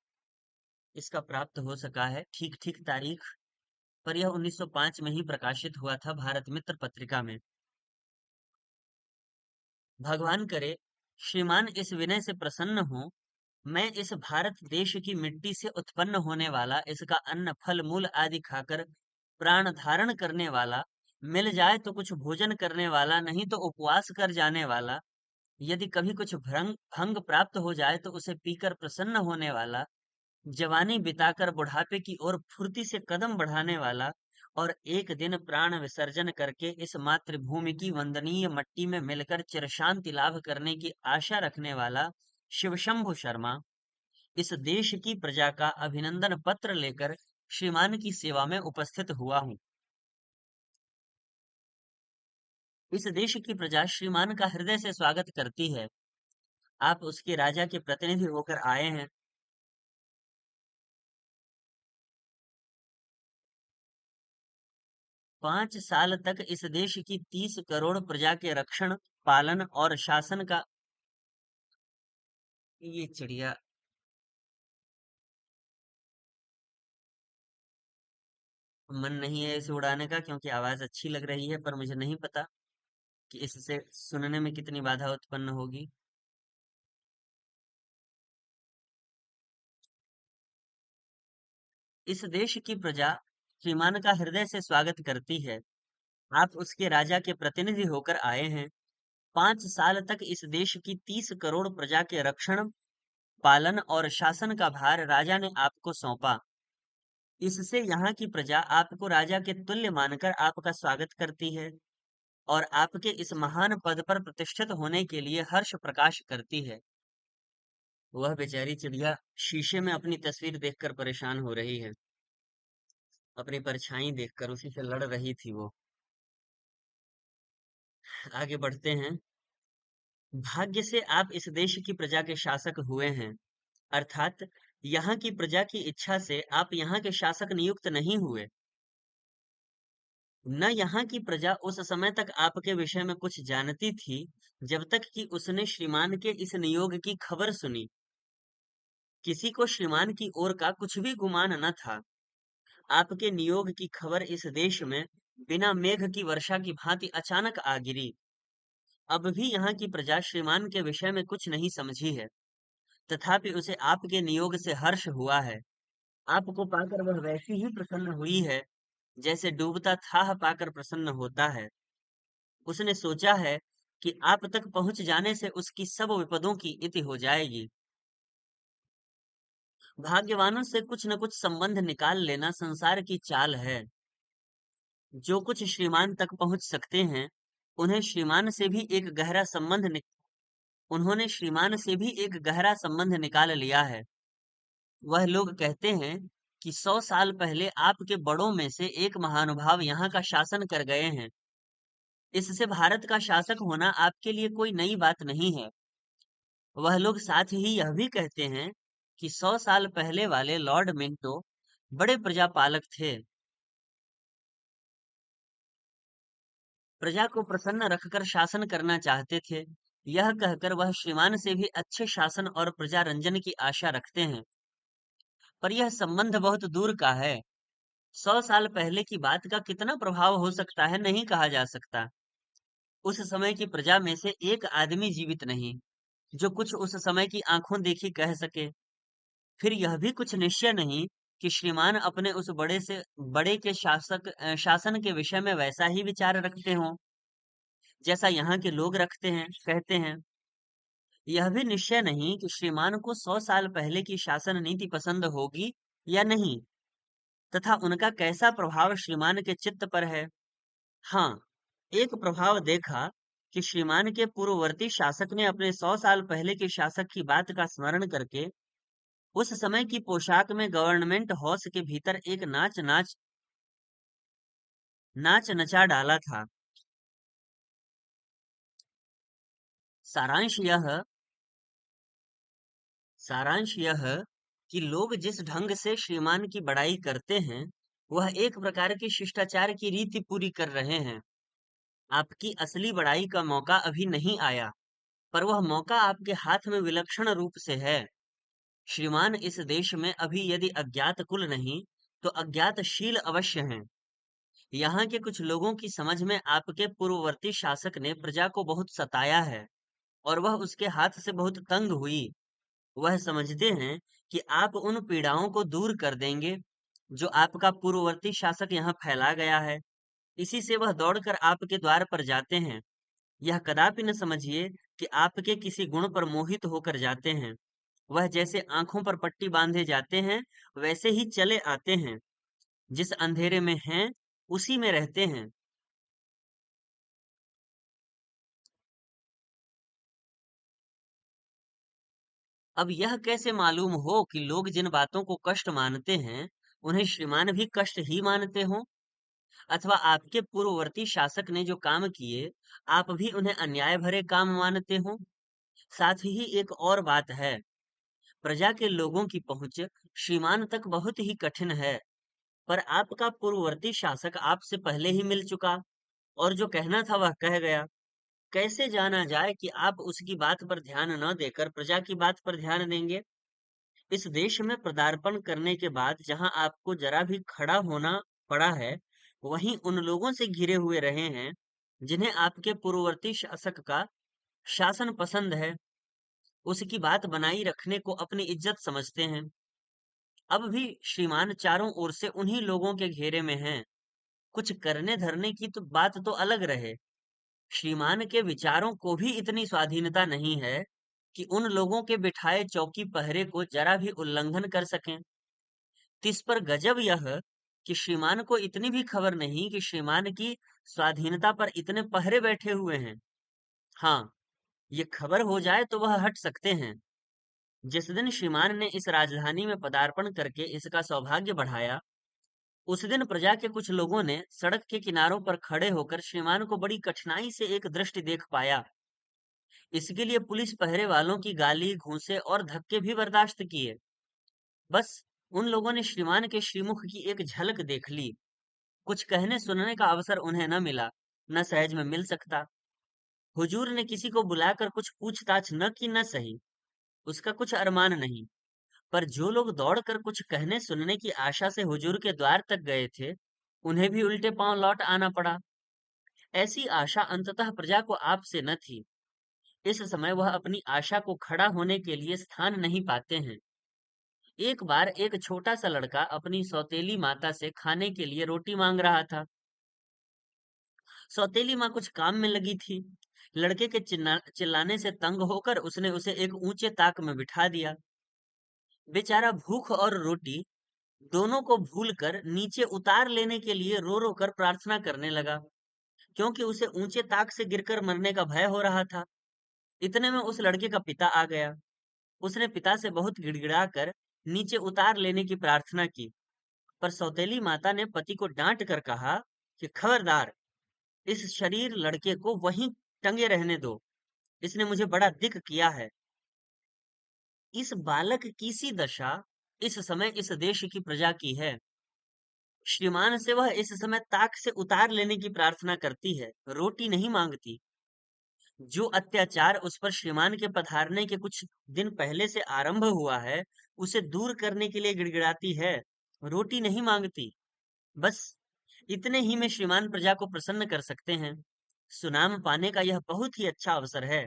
इसका प्राप्त हो सका है, ठीक ठीक तारीख, पर यह 1905 में ही प्रकाशित हुआ था भारत मित्र पत्रिका में। भगवान करे श्रीमान इस विनय से प्रसन्न हो, मैं इस भारत देश की मिट्टी से उत्पन्न होने वाला, इसका अन्न फल मूल आदि खाकर प्राण धारण करने वाला, मिल जाए तो कुछ भोजन करने वाला, नहीं तो उपवास कर जाने वाला, यदि कभी कुछ भंग भंग प्राप्त हो जाए तो उसे पीकर प्रसन्न होने वाला, जवानी बिताकर बुढ़ापे की ओर फुर्ती से कदम बढ़ाने वाला और एक दिन प्राण विसर्जन करके इस मातृभूमि की वंदनीय मट्टी में मिलकर चिरशांति लाभ करने की आशा रखने वाला शिवशंभु शर्मा इस देश की प्रजा का अभिनंदन पत्र लेकर श्रीमान की सेवा में उपस्थित हुआ हूँ। इस देश की प्रजा श्रीमान का हृदय से स्वागत करती है। आप उसके राजा के प्रतिनिधि होकर आए हैं। 5 साल तक इस देश की 30 करोड़ प्रजा के रक्षण, पालन और शासन का ये चिड़िया मन नहीं है इसे उड़ाने का, क्योंकि आवाज अच्छी लग रही है, पर मुझे नहीं पता कि इससे सुनने में कितनी बाधा उत्पन्न होगी। इस देश की प्रजा श्रीमान का हृदय से स्वागत करती है। आप उसके राजा के प्रतिनिधि होकर आए हैं। 5 साल तक इस देश की 30 करोड़ प्रजा के रक्षण, पालन और शासन का भार राजा ने आपको सौंपा। इससे यहाँ की प्रजा आपको राजा के तुल्य मानकर आपका स्वागत करती है और आपके इस महान पद पर प्रतिष्ठित होने के लिए हर्ष प्रकाश करती है। वह बेचारी चिड़िया शीशे में अपनी तस्वीर देखकर परेशान हो रही है। अपनी परछाई देखकर उसी से लड़ रही थी वो। आगे बढ़ते हैं। भाग्य से आप इस देश की प्रजा के शासक हुए हैं, अर्थात यहाँ की प्रजा की इच्छा से आप यहाँ के शासक नियुक्त नहीं हुए। न यहाँ की प्रजा उस समय तक आपके विषय में कुछ जानती थी, जब तक कि उसने श्रीमान के इस नियोग की खबर सुनी। किसी को श्रीमान की ओर का कुछ भी गुमान न था। आपके नियोग की खबर इस देश में बिना मेघ की वर्षा की भांति अचानक आ गिरी। अब भी यहाँ की प्रजा श्रीमान के विषय में कुछ नहीं समझी है, तथापि उसे आपके नियोग से हर्ष हुआ है। आपको पाकर वह वैसी ही प्रसन्न हुई है, जैसे डूबता थाह पाकर प्रसन्न होता है। उसने सोचा है कि आप तक पहुंच जाने से उसकी सब विपदों की इति हो जाएगी। भाग्यवानों से कुछ न कुछ संबंध निकाल लेना संसार की चाल है। जो कुछ श्रीमान तक पहुंच सकते हैं, उन्हें श्रीमान से भी एक गहरा संबंध नि... उन्होंने श्रीमान से भी एक गहरा संबंध निकाल लिया है। वह लोग कहते हैं कि 100 साल पहले आपके बड़ों में से एक महानुभाव यहाँ का शासन कर गए हैं। इससे भारत का शासक होना आपके लिए कोई नई बात नहीं है। वह लोग साथ ही यह भी कहते हैं कि 100 साल पहले वाले लॉर्ड मिंटो बड़े प्रजापालक थे। प्रजा को प्रसन्न रखकर शासन करना चाहते थे। यह कहकर वह श्रीमान से भी अच्छे शासन और प्रजा रंजन की आशा रखते हैं। पर यह संबंध बहुत दूर का है। 100 साल पहले की बात का कितना प्रभाव हो सकता है नहीं कहा जा सकता। उस समय की प्रजा में से एक आदमी जीवित नहीं जो कुछ उस समय की आंखों देखी कह सके। फिर यह भी कुछ निश्चय नहीं कि श्रीमान अपने उस बड़े के शासन के विषय में वैसा ही विचार रखते हों जैसा यहाँ के लोग रखते हैं कहते हैं। यह भी निश्चय नहीं कि श्रीमान को 100 साल पहले की शासन नीति पसंद होगी या नहीं, तथा उनका कैसा प्रभाव श्रीमान के चित्त पर है। हाँ, एक प्रभाव देखा कि श्रीमान के पूर्ववर्ती शासक ने अपने 100 साल पहले के शासक की बात का स्मरण करके उस समय की पोशाक में गवर्नमेंट हाउस के भीतर एक नाच नचा डाला था। सारांश यह सारांश यह कि लोग जिस ढंग से श्रीमान की बड़ाई करते हैं वह एक प्रकार की शिष्टाचार की रीति पूरी कर रहे हैं। आपकी असली बड़ाई का मौका अभी नहीं आया, पर वह मौका आपके हाथ में विलक्षण रूप से है। श्रीमान इस देश में अभी यदि अज्ञात कुल नहीं तो अज्ञातशील अवश्य हैं। यहाँ के कुछ लोगों की समझ में आपके पूर्ववर्ती शासक ने प्रजा को बहुत सताया है और वह उसके हाथ से बहुत तंग हुई। वह समझते हैं कि आप उन पीड़ाओं को दूर कर देंगे जो आपका पूर्ववर्ती शासक यहाँ फैला गया है। इसी से वह दौड़कर आपके द्वार पर जाते हैं। यह कदापि न समझिए कि आपके किसी गुण पर मोहित होकर जाते हैं। वह जैसे आंखों पर पट्टी बांधे जाते हैं वैसे ही चले आते हैं। जिस अंधेरे में हैं उसी में रहते हैं। अब यह कैसे मालूम हो कि लोग जिन बातों को कष्ट मानते हैं उन्हें श्रीमान भी कष्ट ही मानते हों, अथवा आपके पूर्ववर्ती शासक ने जो काम किए आप भी उन्हें अन्याय भरे काम मानते हों। साथ ही एक और बात है, प्रजा के लोगों की पहुंच श्रीमान तक बहुत ही कठिन है। पर आपका पूर्ववर्ती शासक आपसे पहले ही मिल चुका और जो कहना था वह कह गया। कैसे जाना जाए कि आप उसकी बात पर ध्यान न देकर प्रजा की बात पर ध्यान देंगे। इस देश में पदार्पण करने के बाद जहां आपको जरा भी खड़ा होना पड़ा है, वहीं उन लोगों से घिरे हुए रहे हैं जिन्हें आपके पूर्ववर्ती शासक का शासन पसंद है, उसकी बात बनाई रखने को अपनी इज्जत समझते हैं। अब भी श्रीमान चारों ओर से उन्हीं लोगों के घेरे में हैं। कुछ करने धरने की तो बात तो अलग रहे, श्रीमान के विचारों को भी इतनी स्वाधीनता नहीं है कि उन लोगों के बिठाए चौकी पहरे को जरा भी उल्लंघन कर सकें। तिस पर गजब यह कि श्रीमान को इतनी भी खबर नहीं कि श्रीमान की स्वाधीनता पर इतने पहरे बैठे हुए हैं। हाँ, ये खबर हो जाए तो वह हट सकते हैं। जिस दिन श्रीमान ने इस राजधानी में पदार्पण करके इसका सौभाग्य बढ़ाया, उस दिन प्रजा के कुछ लोगों ने सड़क के किनारों पर खड़े होकर श्रीमान को बड़ी कठिनाई से एक दृष्टि देख पाया। इसके लिए पुलिस पहरे वालों की गाली घूंसे और धक्के भी बर्दाश्त किए। बस उन लोगों ने श्रीमान के श्रीमुख की एक झलक देख ली। कुछ कहने सुनने का अवसर उन्हें न मिला, न सहज में मिल सकता। हुजूर ने किसी को बुलाकर कुछ पूछताछ न की न सही, उसका कुछ अरमान नहीं। पर जो लोग दौड़कर कुछ कहने सुनने की आशा से हुजूर के द्वार तक गए थे, उन्हें भी उल्टे पांव लौट आना पड़ा। ऐसी आशा अंततः प्रजा को आपसे न थी। इस समय वह अपनी आशा को खड़ा होने के लिए स्थान नहीं पाते हैं। एक बार एक छोटा सा लड़का अपनी सौतेली माता से खाने के लिए रोटी मांग रहा था। सौतेली माँ कुछ काम में लगी थी। लड़के के चिल्लाने से तंग होकर उसने उसे एक ऊंचे ताक में बिठा दिया। बेचारा भूख और रोटी दोनों को भूलकर नीचे उतार लेने के लिए रो रो कर प्रार्थना करने लगा, क्योंकि उसे ऊंचे ताक से गिरकर मरने का भय हो रहा था। इतने में उस लड़के का पिता आ गया। उसने पिता से बहुत गिड़गिड़ाकर नीचे उतार लेने की प्रार्थना की, पर सौतेली माता ने पति को डांट कर कहा कि खबरदार, इस शरीर लड़के को वहीं टंगे रहने दो, इसने मुझे बड़ा दिक किया है। इस बालक की सी दशा इस समय इस देश की प्रजा की है। श्रीमान से वह इस समय ताक से उतार लेने की प्रार्थना करती है, रोटी नहीं मांगती। जो अत्याचार उस पर श्रीमान के पधारने के कुछ दिन पहले से आरंभ हुआ है, उसे दूर करने के लिए गिड़गिड़ाती है, रोटी नहीं मांगती। बस इतने ही में श्रीमान प्रजा को प्रसन्न कर सकते हैं। सुनाम पाने का यह बहुत ही अच्छा अवसर है,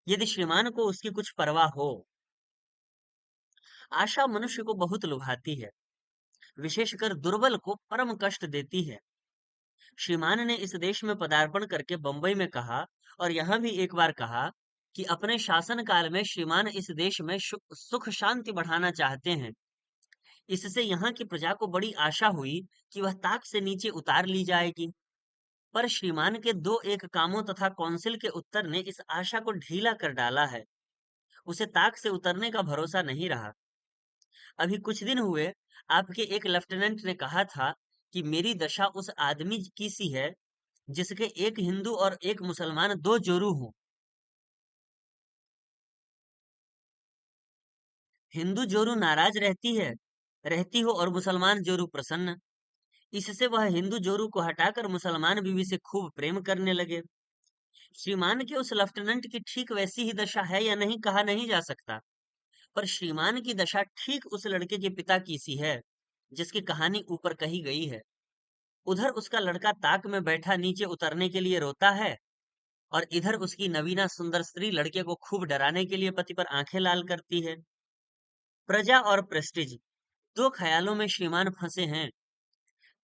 यदि श्रीमान को उसकी कुछ परवाह हो। आशा मनुष्य को बहुत लुभाती है, विशेषकर दुर्बल को परम कष्ट देती है। श्रीमान ने इस देश में पदार्पण करके बंबई में कहा और यहाँ भी एक बार कहा कि अपने शासन काल में श्रीमान इस देश में सुख शांति बढ़ाना चाहते हैं। इससे यहाँ की प्रजा को बड़ी आशा हुई कि वह ताक से नीचे उतार ली जाएगी। पर श्रीमान के दो एक कामों तथा कौंसिल के उत्तर ने इस आशा को ढीला कर डाला है। उसे ताक से उतरने का भरोसा नहीं रहा। अभी कुछ दिन हुए आपके एक लेफ्टिनेंट ने कहा था कि मेरी दशा उस आदमी की सी है जिसके एक हिंदू और एक मुसलमान दो जोरू हों। हिंदू जोरू नाराज रहती हो और मुसलमान जोरू प्रसन्न। इससे वह हिंदू जोरू को हटाकर मुसलमान बीवी से खूब प्रेम करने लगे। श्रीमान के उस लेफ्टिनेंट की ठीक वैसी ही दशा है या नहीं कहा नहीं जा सकता, पर श्रीमान की दशा ठीक उस लड़के के पिता की सी है जिसकी कहानी ऊपर कही गई है। उधर उसका लड़का ताक में बैठा नीचे उतरने के लिए रोता है और इधर उसकी नवीना सुंदर स्त्री लड़के को खूब डराने के लिए पति पर आंखें लाल करती है। प्रजा और प्रेस्टिज दो ख्यालों में श्रीमान फंसे हैं।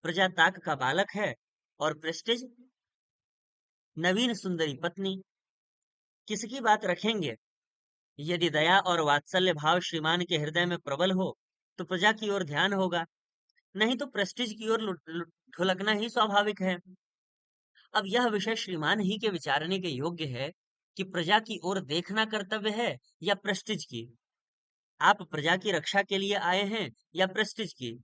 प्रजा ताक का बालक है और प्रेस्टिज नवीन सुंदरी पत्नी। किसकी बात रखेंगे? यदि दया और वात्सल्य भाव श्रीमान के हृदय में प्रबल हो तो प्रजा की ओर ध्यान होगा, नहीं तो प्रेस्टिज की ओर ढुलकना ही स्वाभाविक है। अब यह विषय श्रीमान ही के विचारने के योग्य है कि प्रजा की ओर देखना कर्तव्य है या प्रेस्टिज की। आप प्रजा की रक्षा के लिए आए हैं या प्रेस्टिज की?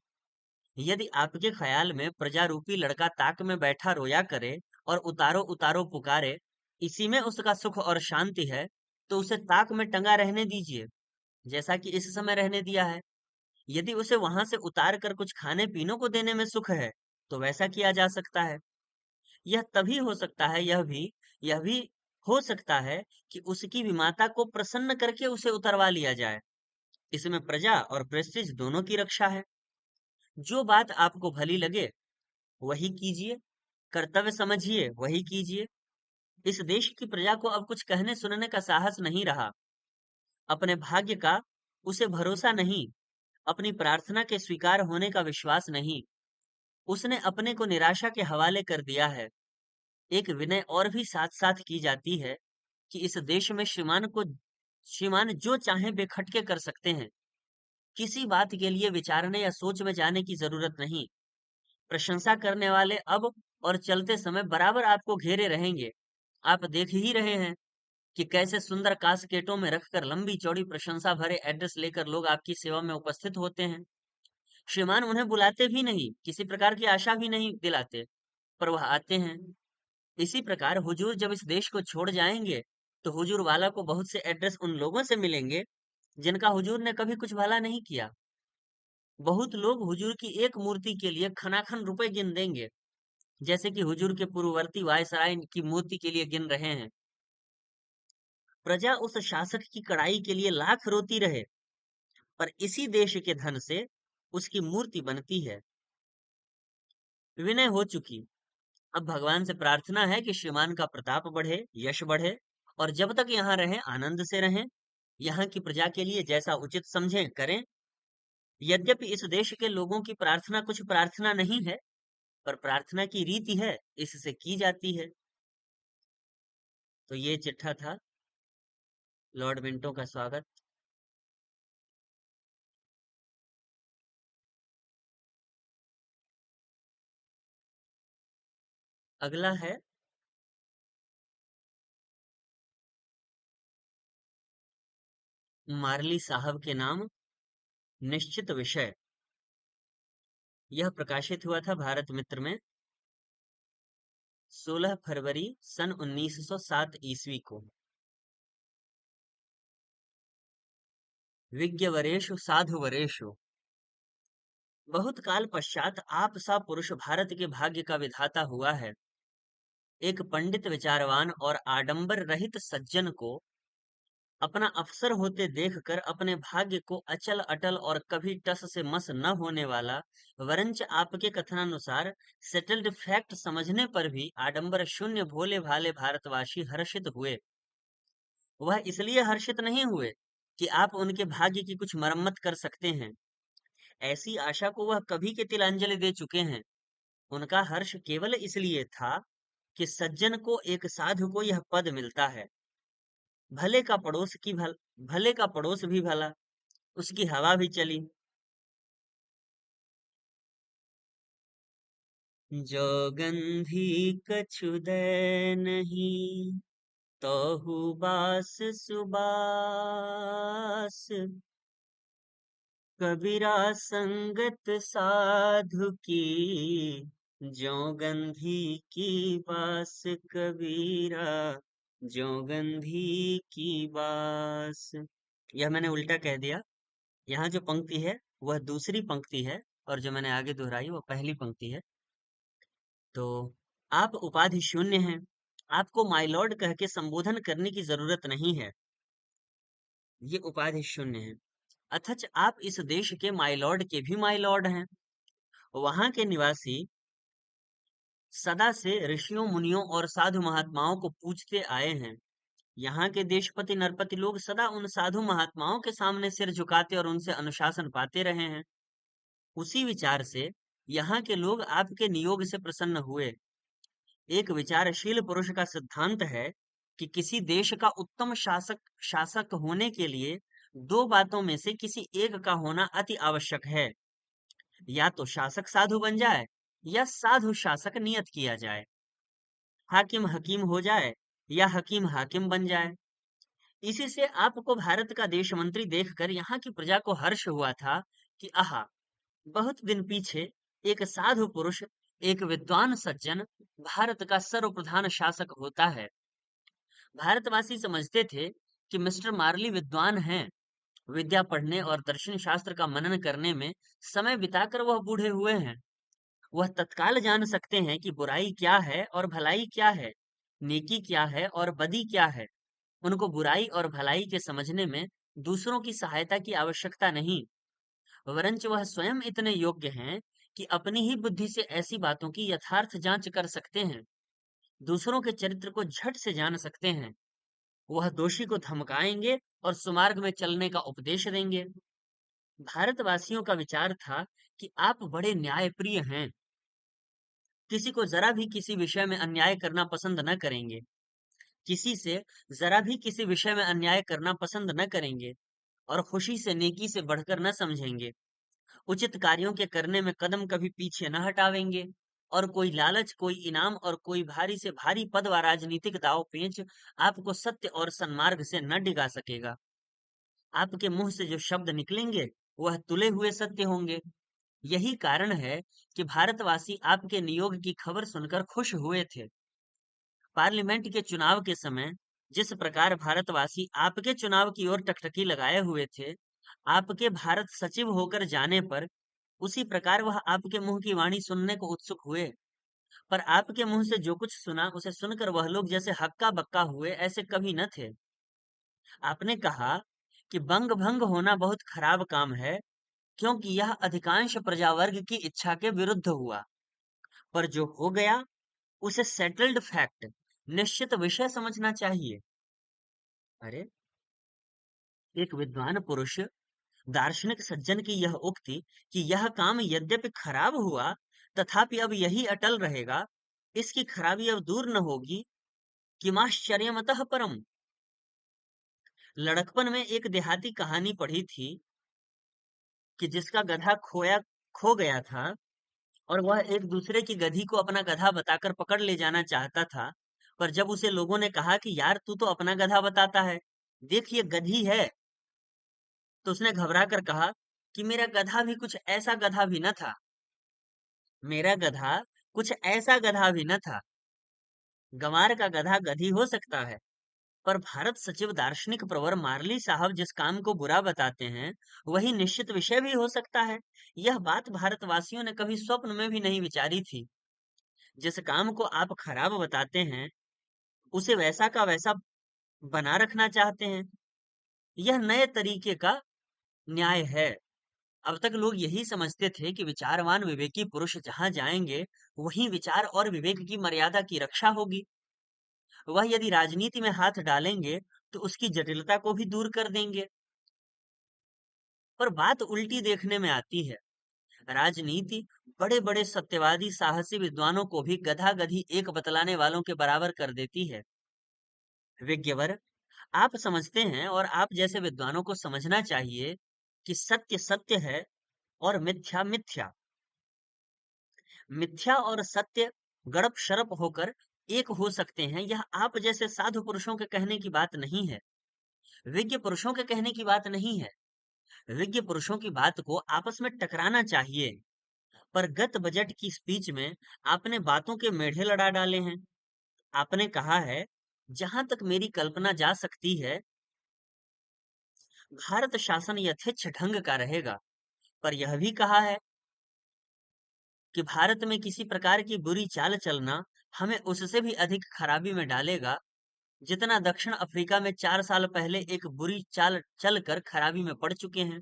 यदि आपके ख्याल में प्रजा रूपी लड़का ताक में बैठा रोया करे और उतारो उतारो पुकारे, इसी में उसका सुख और शांति है, तो उसे ताक में टंगा रहने दीजिए, जैसा कि इस समय रहने दिया है। यदि उसे वहां से उतार कर कुछ खाने पीने को देने में सुख है, तो वैसा किया जा सकता है। यह तभी हो सकता है, यह भी हो सकता है कि उसकी विमाता को प्रसन्न करके उसे उतरवा लिया जाए। इसमें प्रजा और प्रेस्टीज दोनों की रक्षा है। जो बात आपको भली लगे वही कीजिए, कर्तव्य समझिए वही कीजिए। इस देश की प्रजा को अब कुछ कहने सुनने का साहस नहीं रहा। अपने भाग्य का उसे भरोसा नहीं, अपनी प्रार्थना के स्वीकार होने का विश्वास नहीं। उसने अपने को निराशा के हवाले कर दिया है। एक विनय और भी साथ साथ की जाती है कि इस देश में श्रीमान जो चाहे बेखटके कर सकते हैं। किसी बात के लिए विचारने या सोच में जाने की जरूरत नहीं। प्रशंसा करने वाले अब और चलते समय बराबर आपको घेरे रहेंगे। आप देख ही रहे हैं कि कैसे सुंदर कास्केटों में रखकर लंबी चौड़ी प्रशंसा भरे एड्रेस लेकर लोग आपकी सेवा में उपस्थित होते हैं। श्रीमान उन्हें बुलाते भी नहीं, किसी प्रकार की आशा भी नहीं दिलाते, पर वह आते हैं। इसी प्रकार हुजूर जब इस देश को छोड़ जाएंगे तो हुजूर वाला को बहुत से एड्रेस उन लोगों से मिलेंगे जिनका हुजूर ने कभी कुछ भला नहीं किया। बहुत लोग हुजूर की एक मूर्ति के लिए खनाखन रुपए गिन देंगे, जैसे कि हुजूर के पूर्ववर्ती वायसराय की मूर्ति के लिए गिन रहे हैं। प्रजा उस शासक की कड़ाई के लिए लाख रोती रहे, पर इसी देश के धन से उसकी मूर्ति बनती है। विनय हो चुकी। अब भगवान से प्रार्थना है कि श्रीमान का प्रताप बढ़े, यश बढ़े और जब तक यहाँ रहें आनंद से रहें। यहाँ की प्रजा के लिए जैसा उचित समझें करें। यद्यपि इस देश के लोगों की प्रार्थना कुछ प्रार्थना नहीं है, पर प्रार्थना की रीति है, इससे की जाती है। तो ये चिट्ठा था लॉर्ड मिंटो का स्वागत। अगला है मार्ली साहब के नाम निश्चित विषय। यह प्रकाशित हुआ था भारत मित्र में 16 फरवरी सन 1907 ईस्वी को। विज्ञवरेषु साधुवरेषु। बहुत काल पश्चात आप सा पुरुष भारत के भाग्य का विधाता हुआ है। एक पंडित विचारवान और आडंबर रहित सज्जन को अपना अफसर होते देखकर अपने भाग्य को अचल अटल और कभी टस से मस न होने वाला, वरंच आपके कथनानुसार सेटल्ड फैक्ट समझने पर भी आडंबर शून्य भोले भाले भारतवासी हर्षित हुए। वह इसलिए हर्षित नहीं हुए कि आप उनके भाग्य की कुछ मरम्मत कर सकते हैं। ऐसी आशा को वह कभी के तिलांजलि दे चुके हैं। उनका हर्ष केवल इसलिए था कि सज्जन को, एक साधु को यह पद मिलता है। भले का पड़ोस की भले का पड़ोस भी भला, उसकी हवा भी चली। जोगंधी कछु दय नहीं, तोहु बास सुबास। कबीरा संगत साधु की, ज्यों गंधी की बास। कबीरा ज्यों गंधी की बास। यह मैंने उल्टा कह दिया। यहाँ जो पंक्ति है वह दूसरी पंक्ति है, और जो मैंने आगे दोहराई वह पहली पंक्ति है। तो आप उपाधि शून्य हैं। आपको माय लॉर्ड कह के संबोधन करने की जरूरत नहीं है। ये उपाधि शून्य है। अथच आप इस देश के माय लॉर्ड के भी माय लॉर्ड हैं। वहां के निवासी सदा से ऋषियों मुनियों और साधु महात्माओं को पूजते आए हैं। यहाँ के देशपति नरपति लोग सदा उन साधु महात्माओं के सामने सिर झुकाते और उनसे अनुशासन पाते रहे हैं। उसी विचार से यहाँ के लोग आपके नियोग से प्रसन्न हुए। एक विचारशील पुरुष का सिद्धांत है कि किसी देश का उत्तम शासक शासक होने के लिए दो बातों में से किसी एक का होना अति आवश्यक है। या तो शासक साधु बन जाए, या साधु शासक नियत किया जाए। हाकिम हकीम हो जाए, या हकीम हाकिम बन जाए। इसी से आपको भारत का देश मंत्री देखकर यहाँ की प्रजा को हर्ष हुआ था कि आहा, बहुत दिन पीछे एक साधु पुरुष, एक विद्वान सज्जन भारत का सर्वप्रधान शासक होता है। भारतवासी समझते थे कि मिस्टर मार्ली विद्वान हैं। विद्या पढ़ने और दर्शन शास्त्र का मनन करने में समय बिताकर वह बूढ़े हुए हैं। वह तत्काल जान सकते हैं कि बुराई क्या है और भलाई क्या है, नेकी क्या है और बदी क्या है। उनको बुराई और भलाई के समझने में दूसरों की सहायता की आवश्यकता नहीं, वरंच वह स्वयं इतने योग्य हैं कि अपनी ही बुद्धि से ऐसी बातों की यथार्थ जांच कर सकते हैं। दूसरों के चरित्र को झट से जान सकते हैं। वह दोषी को धमकाएंगे और सुमार्ग में चलने का उपदेश देंगे। भारतवासियों का विचार था कि आप बड़े न्यायप्रिय हैं। किसी को जरा भी किसी विषय में अन्याय करना पसंद न करेंगे। किसी से जरा भी किसी विषय में अन्याय करना पसंद न करेंगे, और खुशी से नेकी से बढ़कर न समझेंगे। उचित कार्यों के करने में कदम कभी पीछे न हटावेंगे, और कोई लालच, कोई इनाम और कोई भारी से भारी पद व राजनीतिक दाव पेंच आपको सत्य और सन्मार्ग से न डिगा सकेगा। आपके मुंह से जो शब्द निकलेंगे वह तुले हुए सत्य होंगे। यही कारण है कि भारतवासी आपके नियोग की खबर सुनकर खुश हुए थे। पार्लियामेंट के चुनाव के समय जिस प्रकार भारतवासी आपके चुनाव की ओर टकटकी लगाए हुए थे, आपके भारत सचिव होकर जाने पर उसी प्रकार वह आपके मुंह की वाणी सुनने को उत्सुक हुए। पर आपके मुंह से जो कुछ सुना उसे सुनकर वह लोग जैसे हक्का बक्का हुए, ऐसे कभी न थे। आपने कहा कि बंग भंग होना बहुत खराब काम है, क्योंकि यह अधिकांश प्रजावर्ग की इच्छा के विरुद्ध हुआ। पर जो हो गया उसे सेटल्ड फैक्ट, निश्चित विषय समझना चाहिए। अरे, एक विद्वान पुरुष, दार्शनिक सज्जन की यह उक्ति कि यह काम यद्यपि खराब हुआ तथापि अब यही अटल रहेगा, इसकी खराबी अब दूर न होगी, किमाश्चर्यमतः परम। लड़कपन में एक देहाती कहानी पढ़ी थी कि जिसका गधा खो गया था, और वह एक दूसरे की गधी को अपना गधा बताकर पकड़ ले जाना चाहता था। पर जब उसे लोगों ने कहा कि यार तू तो अपना गधा बताता है, देख ये गधी है, तो उसने घबरा कर कहा कि मेरा गधा भी कुछ ऐसा गधा भी न था। मेरा गधा कुछ ऐसा गधा भी न था। गंवार का गधा गधी हो सकता है, पर भारत सचिव दार्शनिक प्रवर मार्ली साहब जिस काम को बुरा बताते हैं, वही निश्चित विषय भी हो सकता है। यह बात भारतवासियों ने कभी स्वप्न में भी नहीं विचारी थी। जिस काम को आप खराब बताते हैं, उसे वैसा का वैसा बना रखना चाहते हैं। यह नए तरीके का न्याय है। अब तक लोग यही समझते थे कि विचारवान विवेकी पुरुष जहां जाएंगे, वहीं विचार और विवेक की मर्यादा की रक्षा होगी। वह यदि राजनीति में हाथ डालेंगे, तो उसकी जटिलता को भी दूर कर देंगे। पर बात उल्टी देखने में आती है। राजनीति बड़े बड़े सत्यवादी साहसी विद्वानों को भी गधा गधी एक बतलाने वालों के बराबर कर देती है। विज्ञवर, आप समझते हैं और आप जैसे विद्वानों को समझना चाहिए कि सत्य सत्य है और मिथ्या मिथ्या। मिथ्या और सत्य गड़प शरप होकर एक हो सकते हैं, यह आप जैसे साधु पुरुषों के कहने की बात नहीं है। विज्ञ पुरुषों के कहने की बात नहीं है। विज्ञ पुरुषों की बात को आपस में टकराना चाहिए। पर गत बजट की स्पीच में आपने बातों के मेढ़े लड़ा डाले हैं। आपने कहा है, जहां तक मेरी कल्पना जा सकती है, भारत शासन यथेच्छ ढंग का रहेगा। पर यह भी कहा है कि भारत में किसी प्रकार की बुरी चाल चलना हमें उससे भी अधिक खराबी में डालेगा, जितना दक्षिण अफ्रीका में 4 साल पहले एक बुरी चाल चलकर खराबी में पड़ चुके हैं।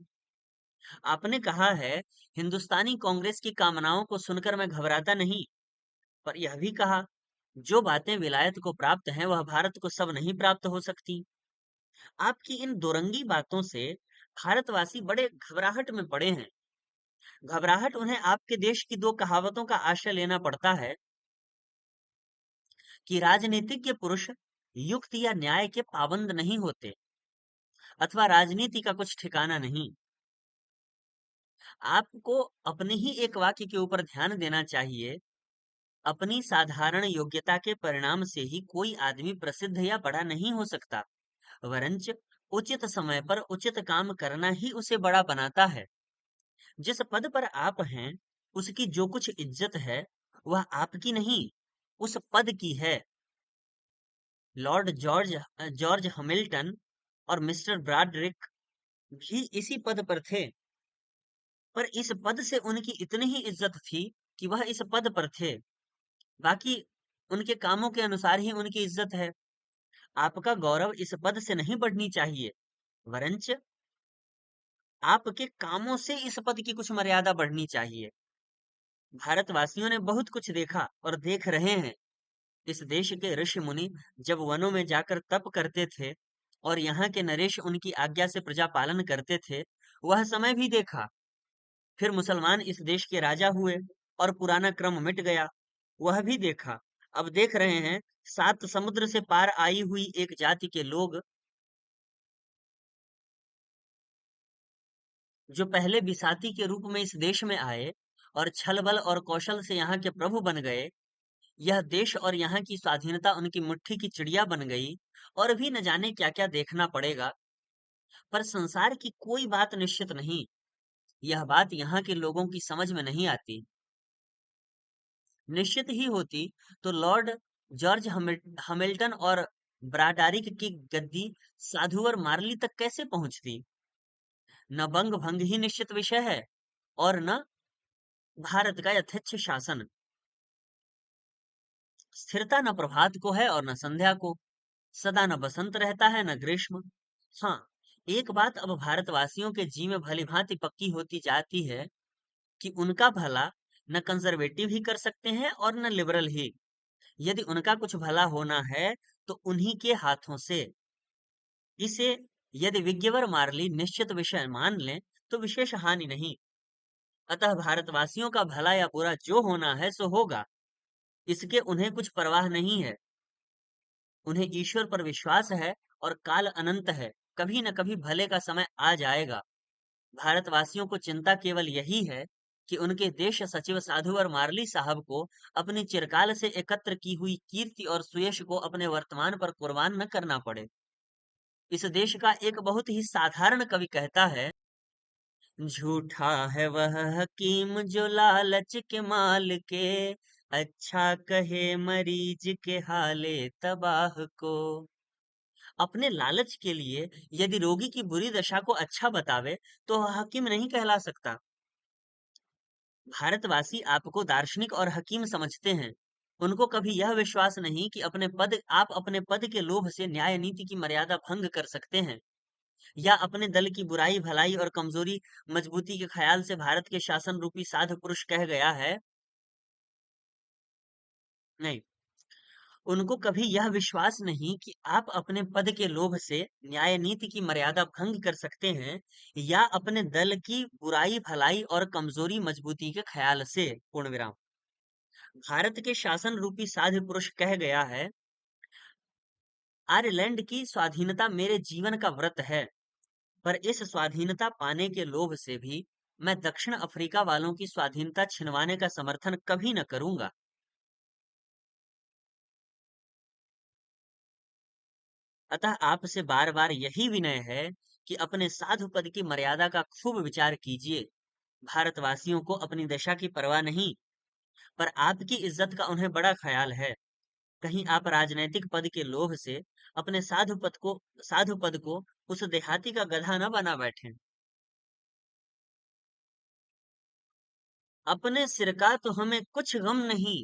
आपने कहा है, हिंदुस्तानी कांग्रेस की कामनाओं को सुनकर मैं घबराता नहीं। पर यह भी कहा, जो बातें विलायत को प्राप्त हैं, वह भारत को सब नहीं प्राप्त हो सकती। आपकी इन दोरंगी बातों से भारतवासी बड़े घबराहट में पड़े हैं। घबराहट उन्हें आपके देश की दो कहावतों का आश्रय लेना पड़ता है कि राजनीतिज्ञ पुरुष युक्त या न्याय के पाबंद नहीं होते, अथवा राजनीति का कुछ ठिकाना नहीं। आपको अपने ही एक वाक्य के ऊपर ध्यान देना चाहिए। अपनी साधारण योग्यता के परिणाम से ही कोई आदमी प्रसिद्ध या बड़ा नहीं हो सकता, वरंच उचित समय पर उचित काम करना ही उसे बड़ा बनाता है। जिस पद पर आप हैं, उसकी जो कुछ इज्जत है, वह आपकी नहीं, उस पद की है। लॉर्ड जॉर्ज हमिल्टन और मिस्टर ब्रॉडरिक भी इसी पद पर थे। पर इस पद से उनकी इतनी ही इज्जत थी कि वह इस पद पर थे। बाकी उनके कामों के अनुसार ही उनकी इज्जत है। आपका गौरव इस पद से नहीं बढ़नी चाहिए, वरंच आपके कामों से इस पद की कुछ मर्यादा बढ़नी चाहिए। भारतवासियों ने बहुत कुछ देखा और देख रहे हैं। इस देश के ऋषि मुनि जब वनों में जाकर तप करते थे और यहाँ के नरेश उनकी आज्ञा से प्रजा पालन करते थे, वह समय भी देखा। फिर मुसलमान इस देश के राजा हुए और पुराना क्रम मिट गया, वह भी देखा। अब देख रहे हैं, 7 समुद्र से पार आई हुई एक जाति के लोग जो पहले बिसाती के रूप में इस देश में आए और छल बल और कौशल से यहाँ के प्रभु बन गए। यह देश और यहाँ की स्वाधीनता उनकी मुट्ठी की चिड़िया बन गई। और भी न जाने क्या क्या देखना पड़ेगा। पर संसार की कोई बात निश्चित नहीं। यह बात यहाँ के लोगों की समझ में नहीं आती। निश्चित ही होती तो लॉर्ड जॉर्ज हमिल्टन और ब्राडारिक की गद्दी साधुवर मार्ली तक कैसे पहुंचती। न बंग भंग ही निश्चित विषय है, और न भारत का यथेच्छ शासन। स्थिरता न प्रभात को है और न संध्या को। सदा न बसंत रहता है न ग्रीष्म। हाँ, एक बात अब भारतवासियों के जी में भली भांति पक्की होती जाती है कि उनका भला न कंजर्वेटिव ही कर सकते हैं और न लिबरल ही। यदि उनका कुछ भला होना है, तो उन्हीं के हाथों से। इसे यदि विज्ञवर मार्ली निश्चित विषय मान लें, तो विशेष हानि नहीं। अतः भारतवासियों का भला या बुरा जो होना है सो होगा। इसके उन्हें कुछ परवाह नहीं है। उन्हें ईश्वर पर विश्वास है और काल अनंत है। कभी न कभी भले का समय आ जाएगा। भारतवासियों को चिंता केवल यही है कि उनके देश सचिव साधुवर मार्ली साहब को अपनी चिरकाल से एकत्र की हुई कीर्ति और सुयश को अपने वर्तमान पर कुर्बान न करना पड़े। इस देश का एक बहुत ही साधारण कवि कहता है, झूठा है वह हकीम जो लालच के माल के, अच्छा कहे मरीज के हाले तबाह को। अपने लालच के लिए यदि रोगी की बुरी दशा को अच्छा बतावे तो वह हकीम नहीं कहला सकता। भारतवासी आपको दार्शनिक और हकीम समझते हैं। उनको कभी यह विश्वास नहीं कि आप अपने पद के लोभ से न्याय नीति की मर्यादा भंग कर सकते हैं, या अपने दल की बुराई भलाई और कमजोरी मजबूती के ख्याल से भारत के शासन रूपी साधु पुरुष कह गया है। नहीं, उनको कभी यह विश्वास नहीं कि आप अपने पद के लोभ से न्याय नीति की मर्यादा भंग कर सकते हैं, या अपने दल की बुराई भलाई और कमजोरी मजबूती के ख्याल से। पूर्ण विराम। भारत के शासन रूपी साध्य पुरुष कह गया है, आयरलैंड की स्वाधीनता मेरे जीवन का व्रत है, पर इस स्वाधीनता पाने के लोभ से भी मैं दक्षिण अफ्रीका वालों की स्वाधीनता छिनवाने का समर्थन कभी न करूंगा। अतः आपसे बार बार यही विनय है कि अपने साधु पद की मर्यादा का खूब विचार कीजिए। भारतवासियों को अपनी दशा की परवाह नहीं, पर आपकी इज्जत का उन्हें बड़ा ख्याल है। कहीं आप राजनैतिक पद के लोभ से अपने साधु पद को उस देहाती का गधा न बना बैठे। अपने सिर का तो हमें कुछ गम नहीं,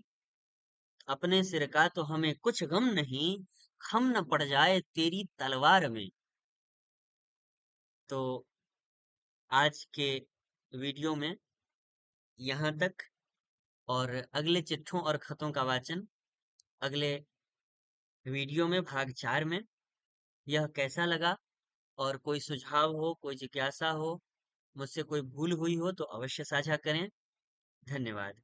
अपने सिर का तो हमें कुछ गम नहीं, खम न पड़ जाए तेरी तलवार में। तो आज के वीडियो में यहाँ तक, और अगले चिट्ठों और खतों का वाचन अगले वीडियो में भाग 4 में। यह कैसा लगा, और कोई सुझाव हो, कोई जिज्ञासा हो, मुझसे कोई भूल हुई हो तो अवश्य साझा करें। धन्यवाद।